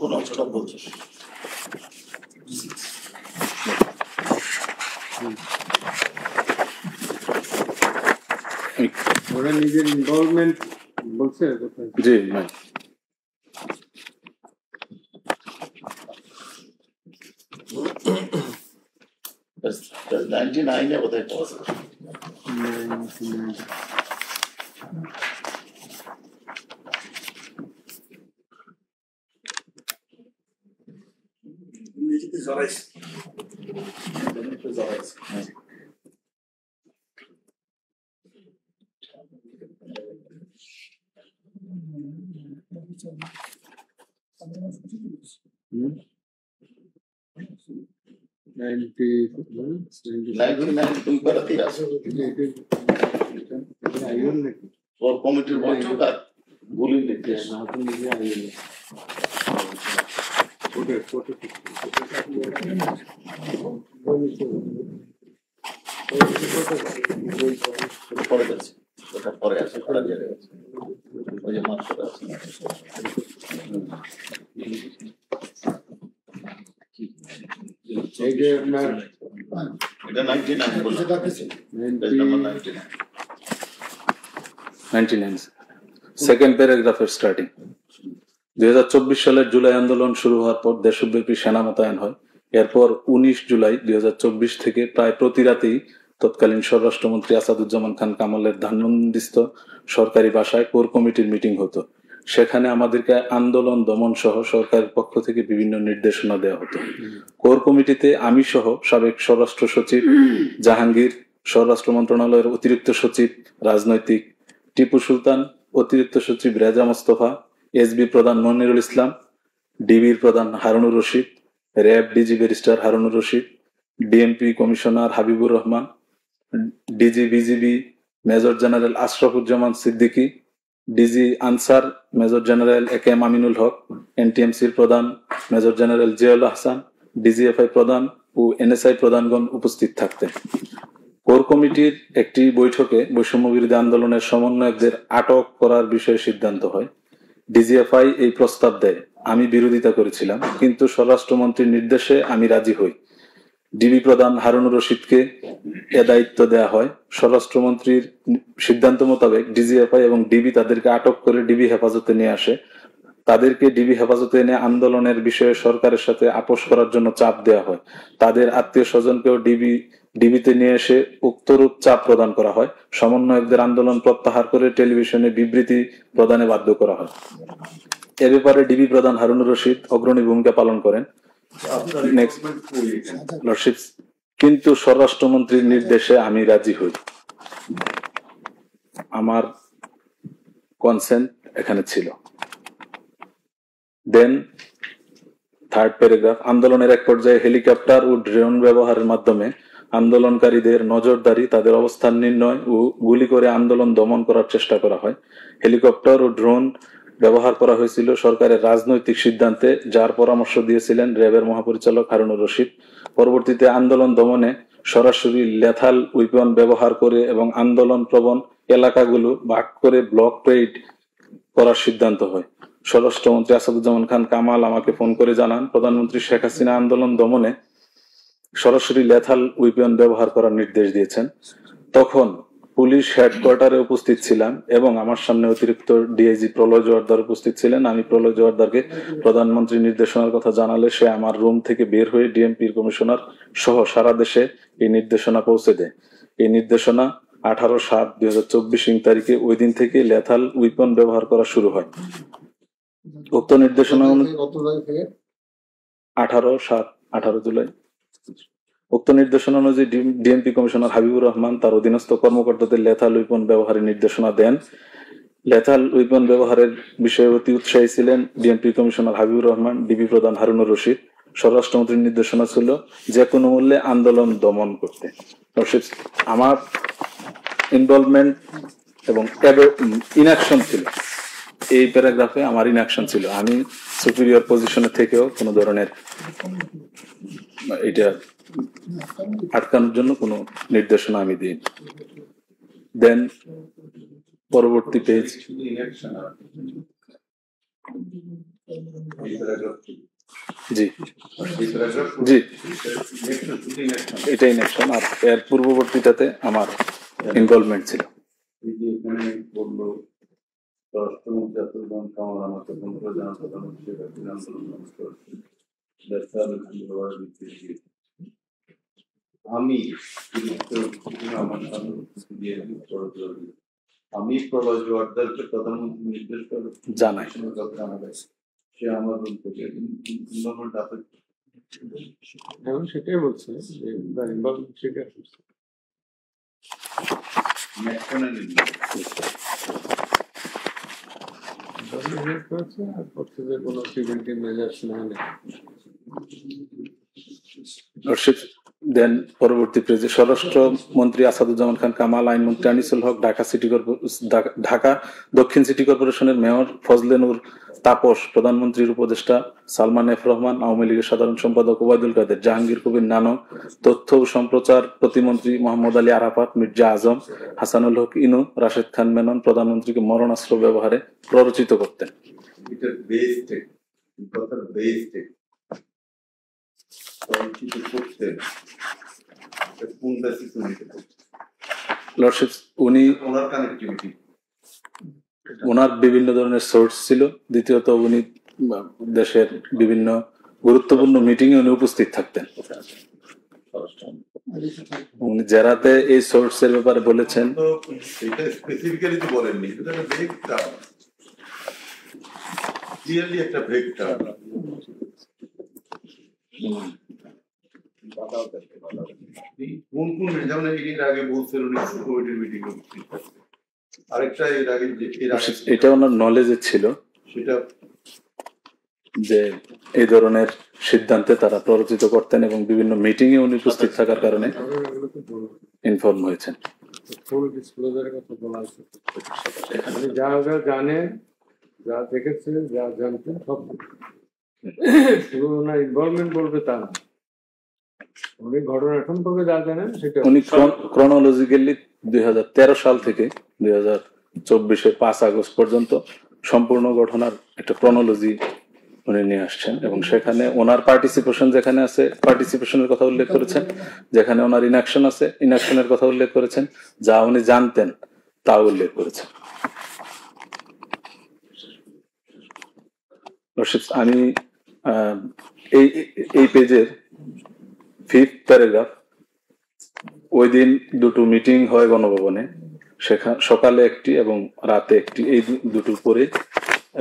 কোন অংশটা বলছে? ওরা নিজের ইনভলভমেন্ট বলছে কোথায়? জি নাই That's 99 বোধহয় এটা আছে। Hmm? 99 দুই বারাতেই আছে। আইন নাকি? ওর কমিটির বৈঠক আর গুলি নির্দেশ। পরে গেছে, ওটা পরে আছে, ওটা জেনে গেছে। ওই যে মাত্রা আছে। এই যে আপনার এটা 99 বললাম। Page number 99 99 সেকেন্ড প্যারাগ্রাফের স্টার্টিং 2024 সালের জুলাই আন্দোলন শুরু হওয়ার পর দেশব্যাপী সেনা মোতায়েন হয়। এরপর 19 জুলাই 2024 থেকে প্রায় প্রতি রাতেই তৎকালীন স্বরাষ্ট্রমন্ত্রী আসাদুজ্জামান খান কামালের ধানমন্ডিস্থ সরকারি বাসায় কোর কমিটির মিটিং হতো। সেখানে আমাদেরকে আন্দোলন দমন সহ সরকারের পক্ষ থেকে বিভিন্ন নির্দেশনা দেওয়া হতো। কোর কমিটিতে আমি সহ সাবেক স্বরাষ্ট্র সচিব জাহাঙ্গীর, স্বরাষ্ট্র মন্ত্রণালয়ের অতিরিক্ত সচিব রাজনৈতিক টিপু সুলতান, অতিরিক্ত সচিব রেজা মোস্তফা, এসবি প্রধান মনিরুল ইসলাম, ডিবির প্রধান Harunur Rashid, RAB DG barrister Harunur Rashid, DMP commissioner Habibur Rahman, DG BGB major general Ashrafuzzaman Siddiqui, DG Ansar major general A K M Aminul Haque, এনটিএমসির প্রধান major general Ziaul Ahsan, DGFI প্রধান ও এনএসআই প্রধানগণ উপস্থিত থাকতেন। কোর কমিটির একটি বৈঠকে বৈষম্য বিরোধী আন্দোলনের সমন্বয়কদের আটক করার বিষয়ে সিদ্ধান্ত হয়। ডিজিএফআই এই প্রস্তাব দেয়, আমি বিরোধিতা করেছিলাম, কিন্তু স্বরাষ্ট্রমন্ত্রীর নির্দেশে আমি রাজি হই। ডিবি প্রধান হারুনুর রশিদকে এ দায়িত্ব দেওয়া হয়। স্বরাষ্ট্রমন্ত্রীর সিদ্ধান্ত মোতাবেক ডিজিএফআই এবং ডিবি তাদেরকে আটক করে ডিবি হেফাজতে নিয়ে আসে। তাদেরকে ডিবি হেফাজতে এনে আন্দোলনের বিষয়ে সরকারের সাথে আপোষ করার জন্য চাপ দেওয়া হয়। তাদের আত্মীয় স্বজনকেও ডিবিতে নিয়ে এসে উক্তরূপ চাপ প্রদান করা হয়। সমন্বয়কদের আন্দোলন প্রত্যাহার করে টেলিভিশনে বিবৃতি প্রদানে বাধ্য করা হয়। এ ব্যাপারে ডিবি প্রধান হারুনুর রশিদ অগ্রণী ভূমিকা পালন করেন। কিন্তু স্বরাষ্ট্রমন্ত্রীর নির্দেশে আমি রাজি হই। আমার কনসেন্ট এখানে ছিল। দেন থার্ড প্যারাগ্রাফ, আন্দোলনের এক পর্যায়ে হেলিকপ্টার ও ড্রোন ব্যবহারের মাধ্যমে আন্দোলনকারীদের নজরদারি, তাদের অবস্থান নির্ণয় ও গুলি করে আন্দোলন দমন করার চেষ্টা করা হয়। হেলিকপ্টার ও ড্রোন ব্যবহার করা হয়েছিল সরকারের রাজনৈতিক সিদ্ধান্তে, যার পরামর্শ দিয়েছিলেন র্যাবের মহাপরিচালক হারুনুর রশিদ। পরবর্তীতে আন্দোলন দমনে সরাসরি লেথাল উইপন ব্যবহার করে এবং আন্দোলন প্রবণ এলাকাগুলো ভাগ করে ব্লক রেইড করার সিদ্ধান্ত হয়। স্বরাষ্ট্রমন্ত্রী আসাদুজ্জামান খান কামাল আমাকে ফোন করে জানান, প্রধানমন্ত্রী শেখ হাসিনা আন্দোলন দমনে সরাসরি লেথাল উইপন ব্যবহার করার নির্দেশ দিয়েছেন। তখন পুলিশ হেডকোয়ার্টারে উপস্থিত ছিলাম এবং আমার সামনে অতিরিক্ত ডিআইজি প্রলয় জোয়ারদার উপস্থিত ছিলেন। আমি প্রলয় জোয়ারদারকে প্রধানমন্ত্রীর নির্দেশনার কথা জানালে সে আমার রুম থেকে বের হয়ে ডিএমপির কমিশনার সহ সারা দেশে এই নির্দেশনা পৌঁছে দেয়। এই নির্দেশনা 18/7/2024 তারিখে ওই দিন থেকে লেথাল উইপন ব্যবহার করা শুরু হয়। উক্ত নির্দেশনা 18 জুলাই। উক্ত নির্দেশনা অনুযায়ী ডিএমপি কমিশনার হাবিবুর রহমান তার অধীনস্থ কর্মকর্তাদের লেথাল উইপন ব্যবহারের নির্দেশনা দেন। লেথাল উইপন ব্যবহারের বিষয়ে অতি উৎসাহী ছিলেন DMP commissioner Habibur Rahman, DB প্রধান হারুনুর রশিদ। স্বরাষ্ট্রমন্ত্রীর নির্দেশনা ছিল যে কোনো মূল্যে আন্দোলন দমন করতে। আমার ইনভলভমেন্ট এবং ইনঅ্যাকশন ছিল, এই প্যারাগ্রাফে আমার ইনঅ্যাকশন ছিল। আমি সুপিরিয়র পজিশনে থেকেও কোনো ধরনের এটা আটকানোর জন্য কোনো নির্দেশনা আমি দিই। দেন পরবর্তী পেজ, জি জি এটা ইনঅ্যাকশন। আর এর পূর্ববর্তীটাতে আমার ইনভলভমেন্ট ছিল। স্বরাষ্ট্রমন্ত্রী আসাদুজ্জামান কামাল আমাকে ফোন করে জানান, প্রধানমন্ত্রী শেখ হাসিনা আন্দোলন দমন করেছেন। আমি প্রলয় জোয়ারদারকে প্রধানমন্ত্রী নির্দেশ করে জানাই সে আমার রুম থেকে এখন সেটাই বলছে যে স্বীকার করছে। দেন পরবর্তী পেজে স্বরাষ্ট্রমন্ত্রী আসাদুজ্জামান খান কামাল, আইনমন্ত্রী আনিসুল হক, ঢাকা দক্ষিণ সিটি কর্পোরেশনের মেয়র ফজলে নূর তাপস, প্রধানমন্ত্রীর উপদেষ্টা সালমান এফ রহমান, আওয়ামী লীগের সাধারণ সম্পাদক ওবায়দুল কাদের, জাহাঙ্গীর কবির নানক, তথ্য ও সম্প্রচার প্রতিমন্ত্রী মোহাম্মদ আলী আরাফাত, মির্জা আজম, হাসানুল হক ইনু, রাশেদ খান মেনন প্রধানমন্ত্রীকে মরণাস্ত্র ব্যবহারে প্ররোচিত করতেন। কোন বেসিস উনি লর্ডশিপ উনি ওনার কানেক্টিভিটি ওনার বিভিন্ন ধরনের সোর্স ছিল। দ্বিতীয়ত উনি দেশের বিভিন্ন গুরুত্বপূর্ণ মিটিং এ উনি উপস্থিত থাকতেন। উনি জেরাতে এই সোর্সের ব্যাপারে বলেছেন। তো এটা স্পেসিফিক্যালি তো বলেননি, এটা একটা ভেগ টার্ম, ক্লিয়ারলি একটা ভেগ টার্ম। কোন কোন যেমন এর আগে বলছেন উনি কমিটির মিটিং আরেকটা এর আগে এটা ওনার নলেজে ছিল সেটা যে এই ধরনের সিদ্ধান্তে তারা প্ররোচিত করতেন এবং বিভিন্ন মিটিং এ উনি উপস্থিত থাকার কারণে ইনফর্ম হয়েছেন। ফুল ডিসক্লোজারের কথা বলা আছে, মানে যা যা জানে, যা দেখেছে, যা জানতেন সব, শুধু ওনার ইনভলভমেন্ট বলবে তা না, উনি ঘটনা সম্পর্কে যা জানেন সেটা উনি ক্রনোলজিক্যালি 2013 সাল থেকে 2024 5 আগস্ট পর্যন্ত সম্পূর্ণ ঘটনার একটা ক্রনোলজি উনি নিয়ে আসছেন এবং সেখানে ওনার পার্টিসিপেশন যেখানে আছে পার্টিসিপেশনের কথা উল্লেখ করেছেন, যেখানে ওনার ইনঅ্যাকশন আছে ইনঅ্যাকশনের কথা উল্লেখ করেছেন, যা উনি জানতেন তা উল্লেখ করেছেন। আমি এই পেজের 5th প্যারাগ্রাফ, ওই দিন দুটো মিটিং হয় গণভবনে, সেখানে সকালে একটি এবং রাতে একটি, এই দুটো পরে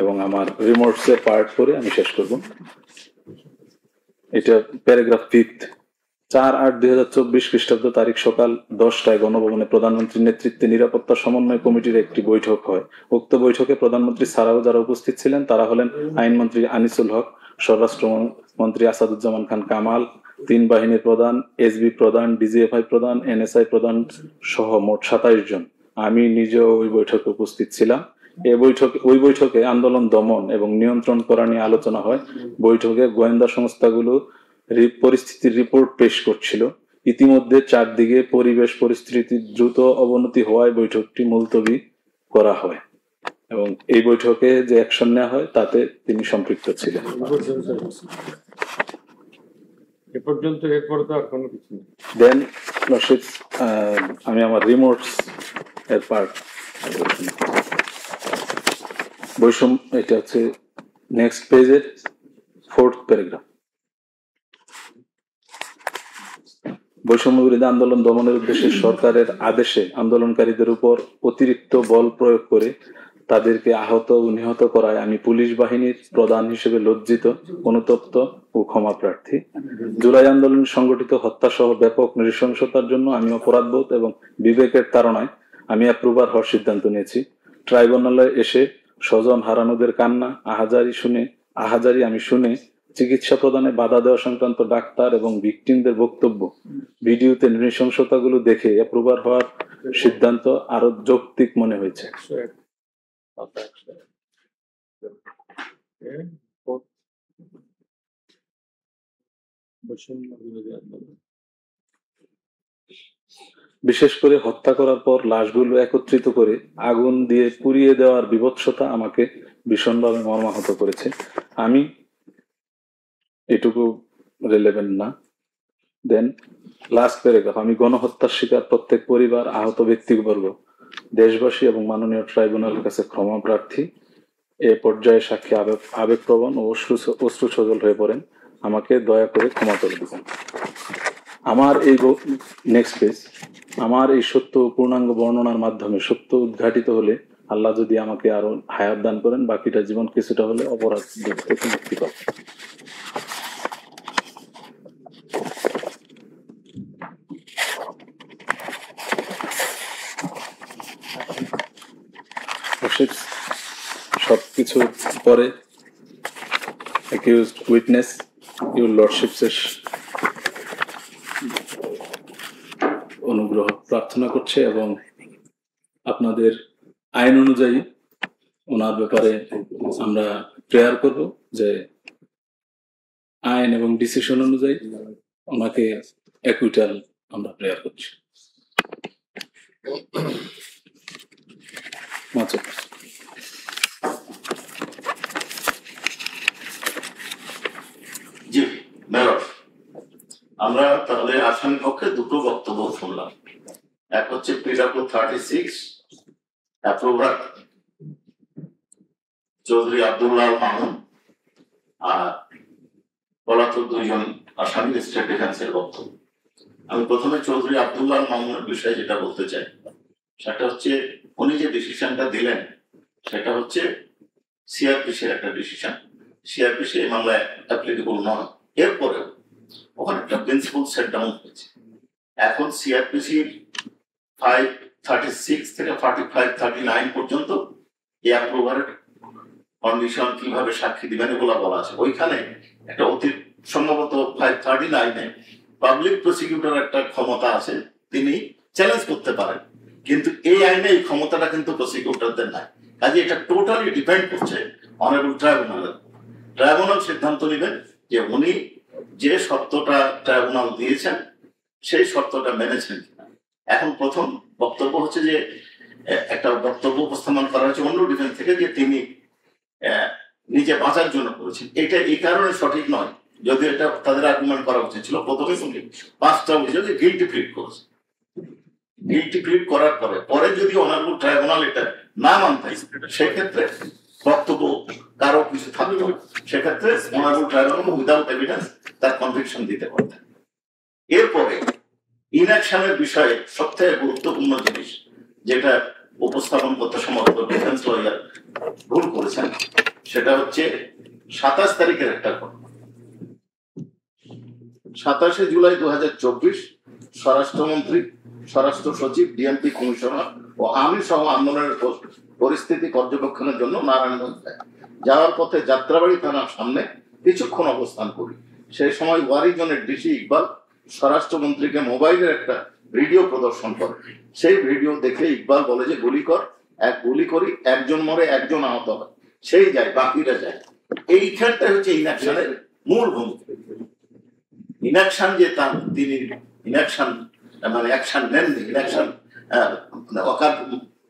এবং আমার রিমোটস এর পার্ট করে আমি শেষ করব। এটা প্যারাগ্রাফ 5th, 4/8/2024 খ্রিস্টাব্দ তারিখ সকাল 10টায় গণভবনে প্রধানমন্ত্রীর নেতৃত্বে নিরাপত্তা সমন্বয় কমিটির একটি বৈঠক হয়। উক্ত বৈঠকে প্রধানমন্ত্রী ছাড়াও যারা উপস্থিত ছিলেন তারা হলেন আইনমন্ত্রী আনিসুল হক, স্বরাষ্ট্রমন্ত্রী আসাদুজ্জামান খান কামাল, 3 বাহিনীর প্রধান, এসবি প্রধান, ডিজিএফআই প্রধান, এনএসআই প্রধান সহ মোট 27 জন। আমি নিজেও ওই বৈঠকে উপস্থিত ছিলাম। ওই বৈঠকে আন্দোলন দমন এবং নিয়ন্ত্রণ করা নিয়ে আলোচনা হয়। বৈঠকে গোয়েন্দা সংস্থাগুলো পরিস্থিতির রিপোর্ট পেশ করছিল। ইতিমধ্যে চারদিকে পরিবেশ পরিস্থিতির দ্রুত অবনতি হওয়ায় বৈঠকটি মুলতবি করা হয় এবং এই বৈঠকে যে অ্যাকশন নেওয়া হয় তাতে তিনি সম্পৃক্ত ছিলেন। এরপর তো আর কোনো কিছু নেই। দেন আমি আমার রিমোটস এর পার্ট বৈষম্য, এটা হচ্ছে নেক্সট পেজের 4th প্যারাগ্রাফ। বৈষম্য বিরোধী আন্দোলন দমনের উদ্দেশ্যে সরকারের আদেশে আন্দোলনকারীদের উপর অতিরিক্ত বল প্রয়োগ করে তাদেরকে আহত ও নিহত করায় আমি পুলিশ বাহিনীর প্রধান হিসেবে লজ্জিত, অনুতপ্ত ও ক্ষমা প্রার্থী। জুলাই আন্দোলন সংগঠিত হত্যা সহ ব্যাপক নৃশংসতার জন্য আমি অপরাধবোধ এবং বিবেকের তাড়নায় আমি অ্যাপ্রুভার হওয়ার সিদ্ধান্ত নিয়েছি। ট্রাইব্যুনালে এসে স্বজন হারানোদের কান্না আহাজারি আমি শুনে চিকিৎসা প্রদানে বাধা দেওয়া সংক্রান্ত ডাক্তার এবং ভিকটিমদের বক্তব্য, ভিডিওতে নৃশংসতাগুলো দেখে অ্যাপ্রুভার হওয়ার সিদ্ধান্ত আরো যৌক্তিক মনে হয়েছে। বিশেষ করে হত্যা করার পর লাশগুলো একত্রিত করে আগুন দিয়ে পুড়িয়ে দেওয়ার বিভৎসতা আমাকে ভীষণভাবে মর্মাহত করেছে। আমি এটুকু রিলেভেন্ট না। দেন লাস্ট প্যারাগ্রাফ, আমি গণহত্যার শিকার প্রত্যেক পরিবার, আহত ব্যক্তিবর্গ, দেশবাসী এবং মাননীয় ট্রাইব্যুনালের কাছে ক্ষমা প্রার্থী। এ পর্যায়ে সাক্ষী আবেগপ্রবণ ও অশ্রু সজল হয়ে পড়েন। আমাকে দয়া করে ক্ষমা করে দিবেন। আমার এই নেক্সট পেজ, আমার এই সত্য পূর্ণাঙ্গ বর্ণনার মাধ্যমে সত্য উদ্ঘাটিত হলে আল্লাহ যদি আমাকে আরো হায়াত দান করেন, বাকিটা জীবন কিছুটা হলে অপরাধ থেকে মুক্তি পাবে। সবকিছু পরে অ্যাকিউজড উইটনেস ইউর লর্ডশিপসের অনুগ্রহ প্রার্থনা করছে এবং আপনাদের আইন অনুযায়ী ওনার ব্যাপারে আমরা প্রেয়ার করব যে আইন এবং ডিসিশন অনুযায়ী ওনাকে অ্যাকুইটাল আমরা প্রেয়ার করছি। জি মেয়র, আমরা তাহলে আসামি পক্ষে দুটো বক্তব্য শুনলাম। এক হচ্ছে PW36 অ্যাপ্রুভার চৌধুরী আব্দুল্লাহ মামুন, আর পলাতক দুইজন আসামি স্টেট ডিফেন্সের বক্তব্য। আমি প্রথমে চৌধুরী আব্দুল্লাহ মামুনের বিষয়ে যেটা বলতে চাই সেটা হচ্ছে উনি যে ডিসিশনটা দিলেন সেটা হচ্ছে সিআরপিসির একটা ডিসিশন। সিআরপিসি এই মামলায় অ্যাপ্লিকেবল নয়, এরপরেও ওখানে একটা প্রিন্সিপাল সেট ডাউন হয়েছে। এখন সিআরপিসির 536 থেকে 4539 পর্যন্ত এই অ্যাপ্রুভারের কন্ডিশন কিভাবে সাক্ষী দিবেন এগুলো বলা আছে। ওইখানে একটা অতি সম্ভবত 539-এ পাবলিক প্রসিকিউটর একটা ক্ষমতা আছে, তিনি চ্যালেঞ্জ করতে পারেন, কিন্তু এই আইনে এই ক্ষমতাটা কিন্তু প্রসিকিউটরদের নাই। কাজে এটা টোটালি ডিপেন্ড করছে অনারেবল ট্রাইব্যুনালের। ট্রাইব্যুনাল সিদ্ধান্ত নেবেন যে উনি যে শর্তটা ট্রাইব্যুনাল দিয়েছেন সেই শর্তটা মেনেছেন কিনা। এখন প্রথম বক্তব্য হচ্ছে যে একটা বক্তব্য উপস্থাপন করা হচ্ছে অন্য ডিফেন্স থেকে যে তিনি নিজে বাঁচার জন্য করেছেন। এটা এই কারণে সঠিক নয়, যদি এটা তাদের আর্গুমেন্ট করা উচিত ছিল প্রথমে শুনলে 5টা অভিযোগে গিল্টি প্লিড করেছে। গিল্টি প্লিড করার পরে যদি অনারেবল ট্রাইব্যুনাল এটা না মানতে সেক্ষেত্রে বক্তব্য কারো কিছু থাকতো, সেক্ষেত্রে অনারেবল ট্রাইব্যুনাল উইদাউট এভিডেন্স তার কনভিকশন দিতে পারতেন। এরপরে ইনঅ্যাকশনের বিষয়ে সবথেকে গুরুত্বপূর্ণ জিনিস যেটা উপস্থাপন করতে সম্ভবত ডিফেন্স লয়ার ভুল করেছেন সেটা হচ্ছে 27 তারিখের একটা ঘটনা। 27শে জুলাই 2024 স্বরাষ্ট্রমন্ত্রী, স্বরাষ্ট্র সচিব, ডিএমপি কমিশনার ও আমি সহ আন্দোলনের পরিস্থিতি পর্যবেক্ষণের জন্য নারায়ণগঞ্জ যাওয়ার পথে যাত্রাবাড়ি থানার সামনে কিছুক্ষণ অবস্থান করি। সেই সময় ওয়ারিজনের ডিসি ইকবাল স্বরাষ্ট্রমন্ত্রীকে মোবাইলের একটা ভিডিও প্রদর্শন করে। সেই ভিডিও দেখে ইকবাল বলে যে গুলি কর, এক গুলি করি, একজন মরে একজন আহত হয়, সেই যায় বাকিরা যায়। এইখানটা হচ্ছে ইনঅ্যাকশনের মূল ভূমিকা। ইনঅ্যাকশন যে তিনি ইনঅ্যাকশন মানে অ্যাকশন নেননি, ইনঅ্যাকশন অকার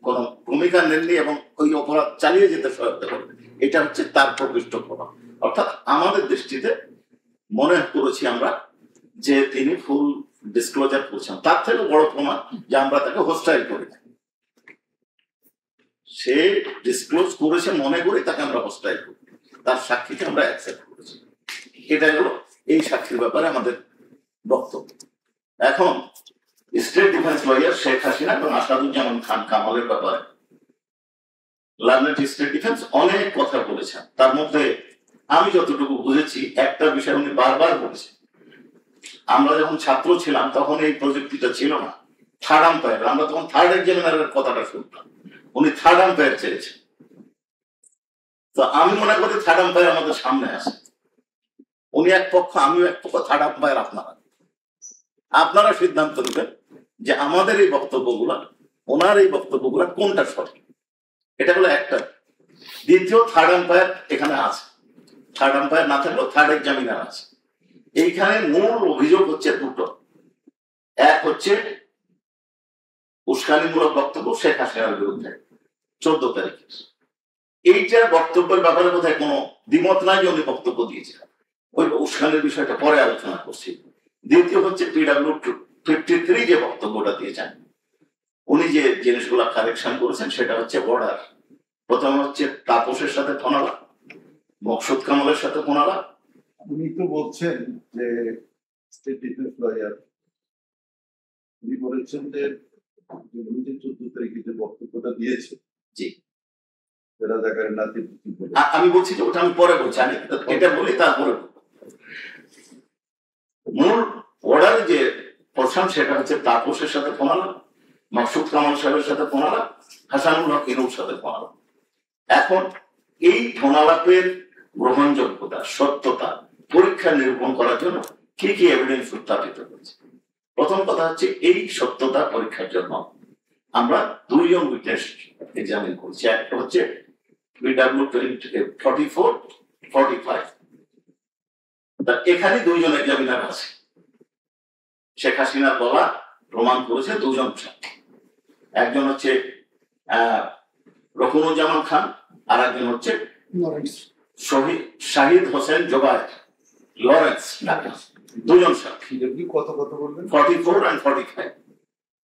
কোন ভূমিকা নেননি এবং ওই অপরাধ চালিয়ে যেতে সহায়তা করবে, এটা হচ্ছে তার প্রকৃষ্ট প্রমাণ। অর্থাৎ আমাদের দৃষ্টিতে মনে করেছি আমরা যে তিনি ফুল ডিসক্লোজার করছেন। তার থেকে বড় প্রমাণ যে আমরা তাকে হোস্টাইল করি, সে ডিসক্লোজ করেছে মনে করি তাকে আমরা হোস্টাইল করি, তার সাক্ষীকে আমরা অ্যাকসেপ্ট করেছি। এটা হলো এই সাক্ষীর ব্যাপারে আমাদের বক্তব্য। এখন state defence lawyer Sheikh Hasina এবং আসাদুজ্জামান খান কামালের ব্যাপারে লার্নেড স্টেট ডিফেন্স অনেক কথা বলেছেন। তার মধ্যে আমি যতটুকু বুঝেছি একটা বিষয় উনি বারবার বলেছেন, আমরা যখন ছাত্র ছিলাম তখন এই প্রযুক্তিটা ছিল না, থার্ড আম্পায়ার, আমরা তখন থার্ড এক্সামিনারের কথাটা শুনতাম, উনি থার্ড আম্পায়ার চেয়েছেন। তো আমি মনে করি থার্ড আম্পায়ার আমাদের সামনে আসে, উনি এক পক্ষ আমিও এক পক্ষ, থার্ড আম্পায়ার আপনারা সিদ্ধান্ত নেবেন যে আমাদের এই বক্তব্যগুলা ওনার এই বক্তব্যগুলা কোনটা সঠিক। এটা হলো একটা। দ্বিতীয়, থার্ড আম্পায়ার এখানে আছে, থার্ড আম্পায়ার না থাকলেও থার্ড এক্সামিনার আছে। এইখানে মূল অভিযোগ হচ্ছে দুটো। এক হচ্ছে উস্কানিমূলক বক্তব্য শেখ হাসিনার বিরুদ্ধে 14 তারিখে, এইটার বক্তব্যের ব্যাপারে বোধহয় কোনো দ্বিমত নাই যে উনি বক্তব্য দিয়েছিলেন, ওই উস্কানির বিষয়টা পরে আলোচনা করছি। দ্বিতীয় হচ্ছে PW53 যে বক্তব্যটা দিয়েছেন, উনি যে জিনিসগুলা কারেকশন করেছেন সেটা হচ্ছে বর্ডার। প্রথমে হচ্ছে তাপসের সাথে ফোনালা, মকসুদ কামালের সাথে ফোনালা। উনি তো বলছেন যে স্টেট ডিফেন্স লয়ার উনি বলেছেন যে উনি যে 14 তারিখে যে বক্তব্যটা দিয়েছে, জি, রাজাকারের নাতি আমি বলছি যে ওটা আমি পরে বলছি, আমি এটা বলি তারপরে। মূল অর্ডার যে পোর্শন সেটা হচ্ছে তাপসের সাথে ফোনালা, মকসুদ কামাল সাহেবের সাথে ফোনালা, হাসানুল হক ইনুর সাথে ফোনালা। এখন এই ফোনালাপের গ্রহণযোগ্যতা, সত্যতা পরীক্ষা নিরূপণ করার জন্য কি কি এভিডেন্স উত্থাপিত হয়েছে। প্রথম কথা হচ্ছে এই সত্যতা পরীক্ষার জন্য আমরা দুইজন উইটনেস এক্সামিন করছি। একটা হচ্ছে PW44, 45। এখানে দুইজন এক্সামিনার আছে, শেখ হাসিনার বলা প্রমাণ করেছে দুজন সাক্ষী, একজন হচ্ছে রকুনুজ্জামান খান আর একজন হচ্ছে শাহিদ হোসেন জোবায়ের, লরেন্স ঢাকা। দুজন সাক্ষী, কত কত বলবেন? 44 and 45।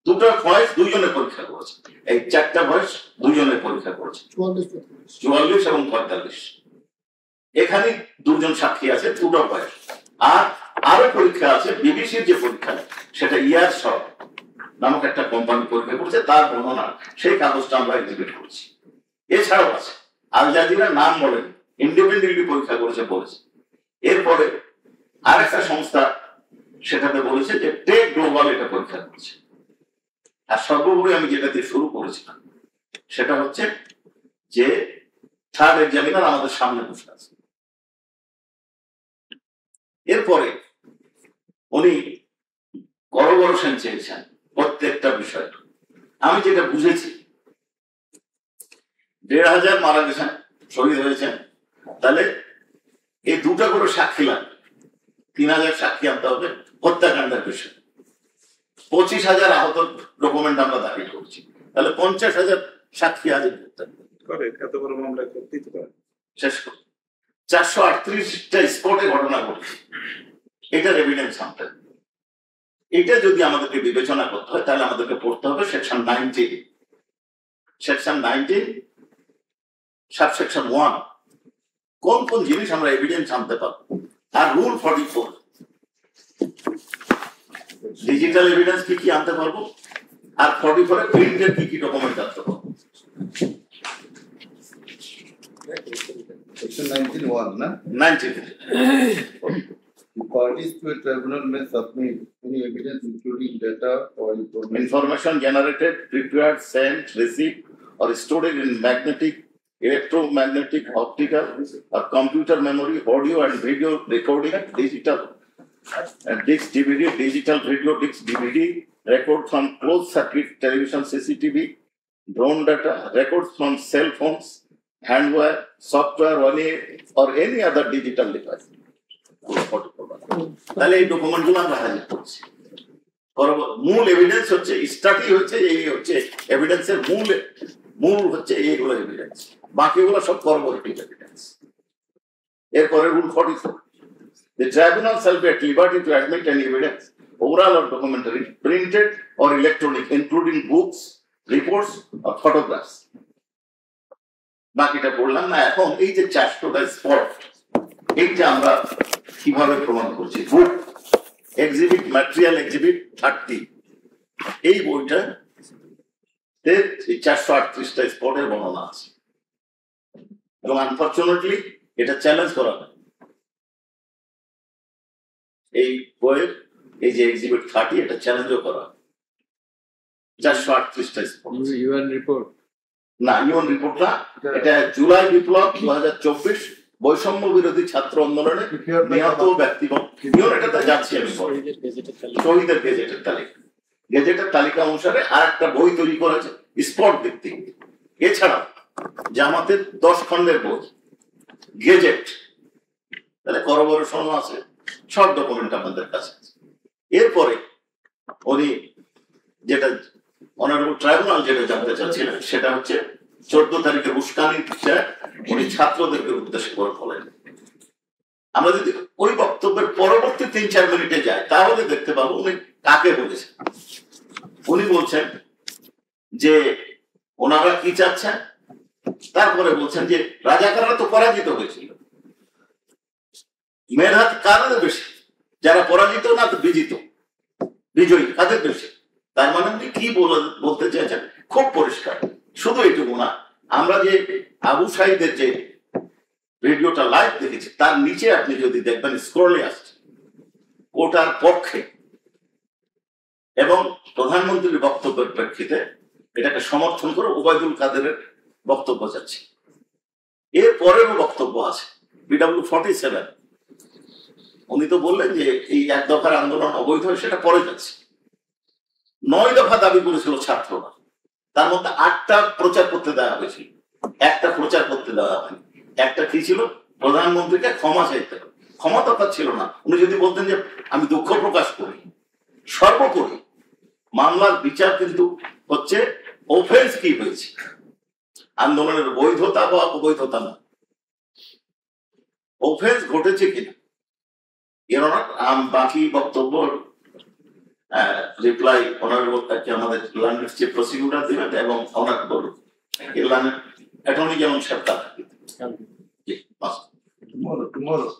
দুটো ভয়েস দুইজনে পরীক্ষা করেছে, এই চারটা ভয়েস দুইজনে পরীক্ষা করেছে, 44 এবং 45। এখানে দুজন সাক্ষী আছে, দুটো ভয়েস। আর আরো পরীক্ষা আছে, বিবিসির যে পরীক্ষা সেটা ইয়ার সব নামক একটা কোম্পানি পরীক্ষা করছে, তার বর্ণনা সেই কাগজটা আমরা এক্সিবিট করছি। এছাড়াও আছে আল জাজিরা, নাম বলেন, ইন্ডিপেন্ডেন্টলি পরীক্ষা করেছে বলেছে। এরপরে আরেকটা সংস্থা সেটাতে বলেছে যে টেক গ্লোবাল এটা পরীক্ষা করছে। আর সর্বোপরি আমি যেটা দিয়ে শুরু করেছিলাম সেটা হচ্ছে যে থার্ড এক্সামিনার আমাদের সামনে বসে আছে। এরপরে উনি করোবরেশন চেয়েছেন প্রত্যেকটা বিষয়। আমি যেটা বুঝেছি 1,500 মারা গেছেন, শহীদ হয়েছেন, তাহলে এই দুটা করে সাক্ষী লাগবে, 3,000 সাক্ষী আনতে হবে হত্যাকাণ্ডের বিষয়ে। 25,000 আহত ডকুমেন্ট আমরা দাখিল করছি, তাহলে 50,000 সাক্ষী হাজির করতে হবে। এত বড় মামলা করতেই তো পারে। শেষ করে 438টা স্পটে ঘটনা ঘটছে, এটার এভিডেন্স আনতে হবে। এটা যদি আমাদেরকে বিবেচনা করতে হয় তাহলে আমাদেরকে পড়তে হবে সেকশন 19, সেকশন 19 সাবসেকশন 1, কোন কোন জিনিস আমরা এভিডেন্স আনতে পারবো। আর রুল 44, ডিজিটাল এভিডেন্স কি কি আনতে পারবো, আর 44 প্রিন্টেড কি কি ডকুমেন্ট আনতে পারবো। Section 19(1) না? 19 The parties to a tribunal may submit any evidence including data or information information generated, prepared, sent, received, or stored in magnetic, electromagnetic, optical, or computer memory, audio and video recording, digital and disc DVD, digital video disc DVD, record from closed circuit television CCTV, drone data, records from cell phones, handware, software, or any other digital device. তাহলে এই document গুলো আমরা হাজির করছি। মূল evidence হচ্ছে study হচ্ছে এই হচ্ছে এভিডেন্সের মূল হচ্ছে এইগুলো এভিডেন্স, বাকিগুলো সব করবোরেটিভ এভিডেন্স। এরপরে rule 44, the tribunal shall be at liberty to admit any evidence, oral or documentary, printed or electronic, including books, reports or photographs. বাকিটা বললাম না। এখন এই যে 400টা স্পট, এইটা আমরা কিভাবে প্রমাণ করছি। বুক এক্সিবিট, ম্যাটেরিয়াল এক্সিবিট 30, এই বইটা 438টা স্পটের বর্ণনা আছে, এবং আনফরচুনেটলি এটা চ্যালেঞ্জ করা হয়। এই বইয়ের এই যে এক্সিবিট 30 এটা চ্যালেঞ্জও করা হয়। 438টা স্পট ইউএন রিপোর্ট না, ইউএন রিপোর্ট না, এটা জুলাই বিপ্লব 2024 বৈষম্য বিরোধী ছাত্র আন্দোলনে নিহত ব্যক্তিগণ, এটাতে যাচ্ছি আমি, শহীদের গেজেটের তালিকা, গেজেটের তালিকা অনুসারে আর একটা বই তৈরি করেছে স্পট ভিত্তিক। এছাড়া জামাতের 10 খণ্ডের বই, গেজেট, তাহলে করবোরেশন আছে, সব ডকুমেন্ট আমাদের কাছে। এরপরে উনি যেটা অনারেবল ট্রাইব্যুনাল যেটা জানতে চাচ্ছিলেন সেটা হচ্ছে 14 তারিখে উস্কানির বিষয়ে উনি ছাত্রদেরকে উদ্দেশ্য করে বলেন। আমরা যদি ওই বক্তব্যের পরবর্তী 3-4 মিনিটে যাই তাহলে দেখতে পাবো উনি কাকে বলেছেন। উনি বলছেন যে ওনারা কি চাচ্ছেন, তারপরে বলছেন যে রাজাকাররা তো পরাজিত হয়েছিল, মেধা কাদের বেশি, যারা পরাজিত না তো বিজয়ী কাদের বেশি। তার মানে উনি কি বলতে চেয়েছেন খুব পরিষ্কার, শুধু এইটুকু না, আমরা যে আবু সাইদের যে ভিডিওটা লাইভ দেখেছি তার নিচে আপনি যদি দেখবেন স্ক্রলে আসছে ওটার পক্ষে এবং প্রধানমন্ত্রীর বক্তব্যের প্রেক্ষিতে এটাকে সমর্থন করে ওবায়দুল কাদেরের বক্তব্য যাচ্ছে। এর পরেরও বক্তব্য আছে বিডব্লিউ 47, উনি তো বললেন যে এই 1 দফার আন্দোলন অবৈধ, সেটা পরে যাচ্ছে। 9 দফা দাবি করেছিল ছাত্ররা, তার মধ্যে 8টা প্রচার করতে দেওয়া হয়েছিল, একটা প্রচার করতে দেওয়া হয়নি। একটা কি ছিল, প্রধানমন্ত্রীকে ক্ষমা চাইতে হবে, ক্ষমা দরকার ছিল না। উনি যদি বলতেন যে আমি দুঃখ প্রকাশ করি। সর্বোপরি মামলার বিচার কিন্তু হচ্ছে অফেন্স কি হয়েছে, আন্দোলনের বৈধতা বা অবৈধতা না, অফেন্স ঘটেছে কিনা। Your Honor, বাকি বক্তব্য রিপ্লাই অনারেবল আমাদের ল্যান্ডের চিফ প্রসিকিউটর দিবেন এবং অনারেবল অ্যাটর্নি জেনারেল সাহেব তার tomorrow.